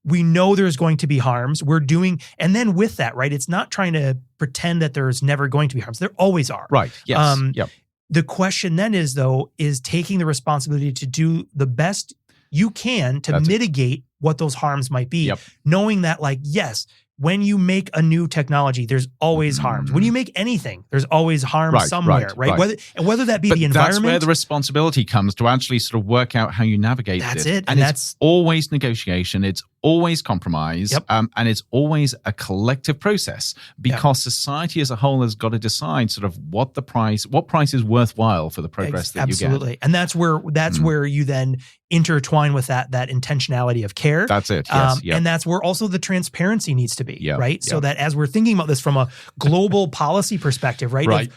[SPEAKER 1] we know there's going to be harms. And then with that, right, it's not trying to pretend that there's never going to be harms. There always are.
[SPEAKER 2] Right. Yes.
[SPEAKER 1] The question then is taking the responsibility to do the best you can to mitigate what those harms might be, knowing that like, yes, when you make a new technology, there's always harms. When you make anything, there's always harm somewhere, right? Whether that be the environment.
[SPEAKER 2] That's where the responsibility comes to actually sort of work out how you navigate this.
[SPEAKER 1] That's it.
[SPEAKER 2] And it's always negotiation. It's always compromise. And it's always a collective process because society as a whole has got to decide sort of what price is worthwhile for the progress that you get.
[SPEAKER 1] Absolutely. And that's where you then intertwine with that intentionality of care.
[SPEAKER 2] That's it. Yes.
[SPEAKER 1] And that's where also the transparency needs to be, right? So that as we're thinking about this from a global policy perspective, right?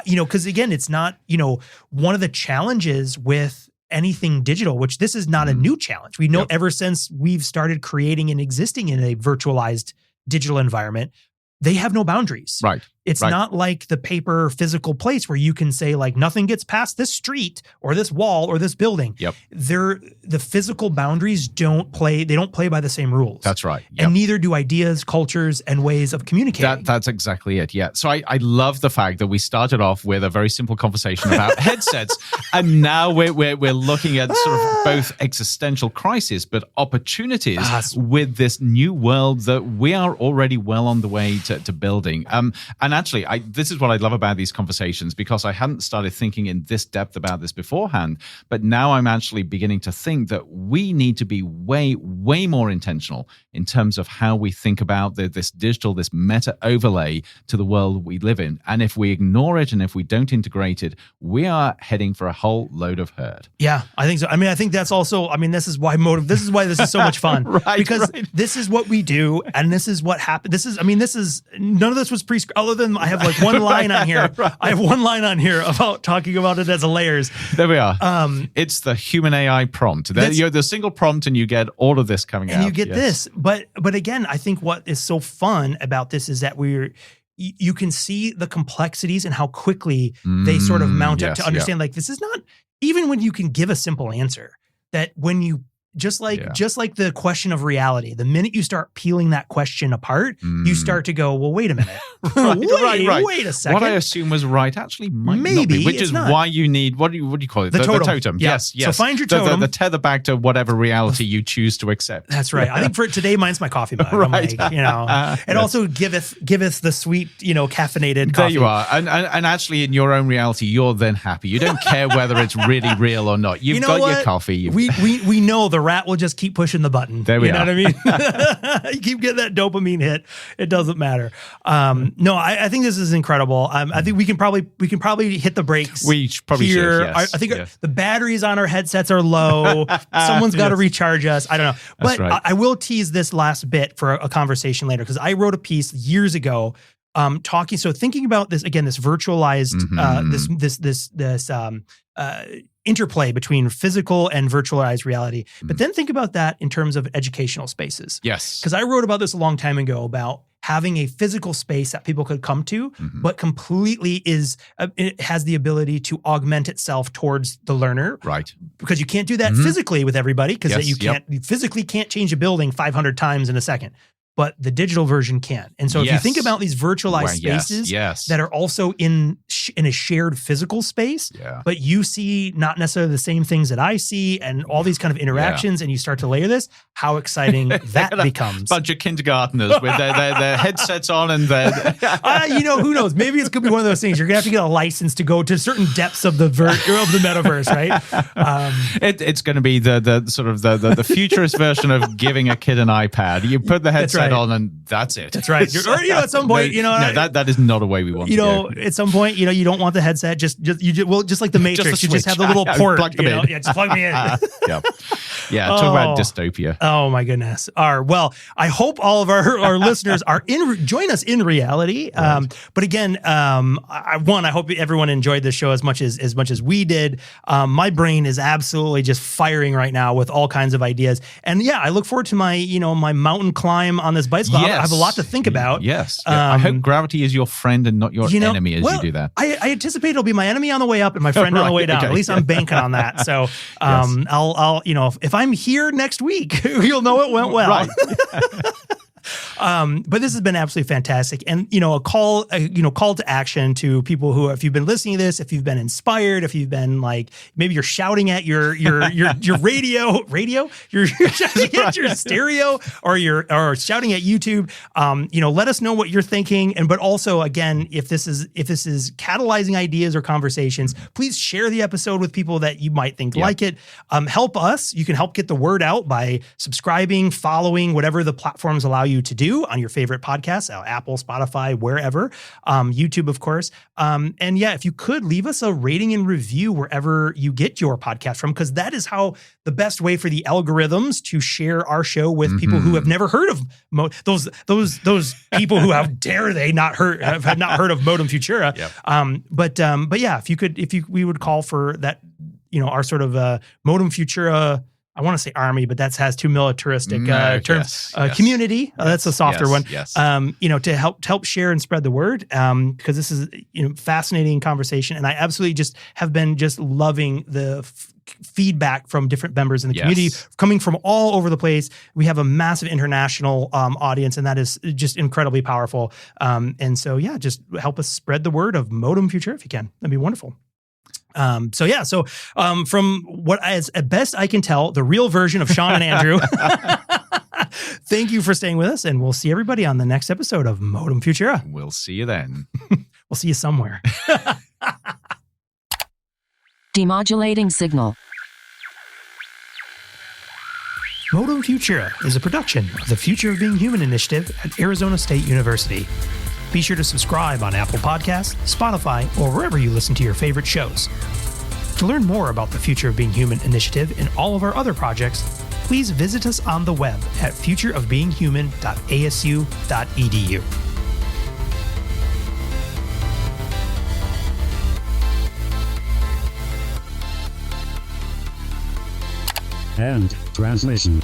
[SPEAKER 1] Because again, it's not, one of the challenges with anything digital, which this is not a new challenge. We know ever since we've started creating and existing in a virtualized digital environment, they have no boundaries.
[SPEAKER 2] Right.
[SPEAKER 1] It's not like the paper physical place where you can say like nothing gets past this street or this wall or this building. The physical boundaries don't play by the same rules.
[SPEAKER 2] That's right.
[SPEAKER 1] And neither do ideas, cultures, and ways of communicating.
[SPEAKER 2] That's exactly it. Yeah. So I love the fact that we started off with a very simple conversation about headsets, and now we're looking at sort of both existential crisis but opportunities with this new world that we are already well on the way to building. And actually, this is what I love about these conversations, because I hadn't started thinking in this depth about this beforehand, but now I'm actually beginning to think that we need to be way, way more intentional in terms of how we think about this meta overlay to the world we live in. And if we ignore it and if we don't integrate it, we are heading for a whole load of hurt.
[SPEAKER 1] Yeah, I think so. I mean, I think that's also, this is why this is so much fun. Because this is what we do, and this is what happened. None of this was pre-scripted, other than I have like one line on here. I have one line on here about talking about it as a layers.
[SPEAKER 2] There we are. It's the human AI prompt. You're the single prompt and you get all of this coming out.
[SPEAKER 1] And you get this. But again, I think what is so fun about this is that you can see the complexities and how quickly they sort of mount up to understand, like, this is not, even when you can give a simple answer, that when you, just like the question of reality, the minute you start peeling that question apart, you start to go, well, wait a minute. Wait a second.
[SPEAKER 2] What I assume was right actually might not be, which is not. Why you need, what do you call it?
[SPEAKER 1] The totem.
[SPEAKER 2] The totem.
[SPEAKER 1] Yeah.
[SPEAKER 2] Yes.
[SPEAKER 1] So find your totem.
[SPEAKER 2] The tether back to whatever reality you choose to accept.
[SPEAKER 1] That's right. I think for today, mine's my coffee mug. I'm like, and also giveth the sweet, caffeinated coffee.
[SPEAKER 2] There you are. And actually in your own reality, you're then happy. You don't care whether it's really real or not. You've got your coffee.
[SPEAKER 1] We know the rat will just keep pushing the button.
[SPEAKER 2] There we are.
[SPEAKER 1] You know what I mean? You keep getting that dopamine hit. It doesn't matter. No, I think this is incredible. I think we can probably hit the brakes.
[SPEAKER 2] We probably
[SPEAKER 1] here.
[SPEAKER 2] Should, yes.
[SPEAKER 1] I think the batteries on our headsets are low. Someone's got to recharge us. I don't know. But right. I will tease this last bit for a conversation later, because I wrote a piece years ago thinking about this, again, this virtualized, this interplay between physical and virtualized reality. But then think about that in terms of educational spaces.
[SPEAKER 2] Yes.
[SPEAKER 1] Because I wrote about this a long time ago, about having a physical space that people could come to, but completely it has the ability to augment itself towards the learner.
[SPEAKER 2] Right.
[SPEAKER 1] Because you can't do that physically with everybody, because you physically can't change a building 500 times in a second. But the digital version can. And so if you think about these virtualized spaces that are also in a shared physical space, but you see not necessarily the same things that I see, and all these kind of interactions, and you start to layer this, how exciting that becomes.
[SPEAKER 2] Bunch of kindergartners with their headsets on and their...
[SPEAKER 1] who knows? Maybe it could be one of those things. You're going to have to get a license to go to certain depths of the metaverse, right?
[SPEAKER 2] It's going to be the sort of the futurist version of giving a kid an iPad. You put the headset on and that's it.
[SPEAKER 1] That's right. Or at some point,
[SPEAKER 2] that is not a way we want to go.
[SPEAKER 1] At some point, you don't want the headset. Just like the Matrix, you just have the little port.
[SPEAKER 2] Plug them in.
[SPEAKER 1] Just plug me in.
[SPEAKER 2] Talk about dystopia.
[SPEAKER 1] Oh my goodness. Well, I hope all of our listeners are join us in reality. Right. But again, I hope everyone enjoyed this show as much as we did. My brain is absolutely just firing right now with all kinds of ideas. And I look forward to my my mountain climb on this bicycle. I have a lot to think about.
[SPEAKER 2] Yes. I hope gravity is your friend and not your enemy as you do that.
[SPEAKER 1] I anticipate it'll be my enemy on the way up and my friend on the way down. Okay. At least I'm banking on that. So I'll if I'm here next week, you'll know it went well.
[SPEAKER 2] Right.
[SPEAKER 1] But this has been absolutely fantastic, and a call to action to people who, if you've been listening to this, if you've been inspired, if you've been like, maybe you're shouting at your radio, you're shouting at your stereo, or shouting at YouTube. Let us know what you're thinking, but also, again, if this is catalyzing ideas or conversations, please share the episode with people that you might think like it. Help us. You can help get the word out by subscribing, following, whatever the platforms allow you to do on your favorite podcasts, Apple, Spotify, wherever, YouTube, of course. And if you could leave us a rating and review wherever you get your podcast from, because that is how the best way for the algorithms to share our show with people who have never heard of those people who have not heard of Modem Futura. Yep. We would call for that, our sort of Modem Futura, I want to say army, but that has too militaristic terms. Community, that's a softer one.
[SPEAKER 2] Yes.
[SPEAKER 1] To help share and spread the word, because this is fascinating conversation, and I absolutely just have been just loving the feedback from different members in the community coming from all over the place. We have a massive international audience, and that is just incredibly powerful. And so just help us spread the word of Modem Futura if you can. That'd be wonderful. From what, as best I can tell, the real version of Sean and Andrew, thank you for staying with us, and we'll see everybody on the next episode of Modem Futura.
[SPEAKER 2] We'll see you then.
[SPEAKER 1] We'll see you somewhere.
[SPEAKER 3] Demodulating signal.
[SPEAKER 1] Modem Futura is a production of the Future of Being Human initiative at Arizona State University. Be sure to subscribe on Apple Podcasts, Spotify, or wherever you listen to your favorite shows. To learn more about the Future of Being Human initiative and all of our other projects, please visit us on the web at futureofbeinghuman.asu.edu.
[SPEAKER 6] End transmission.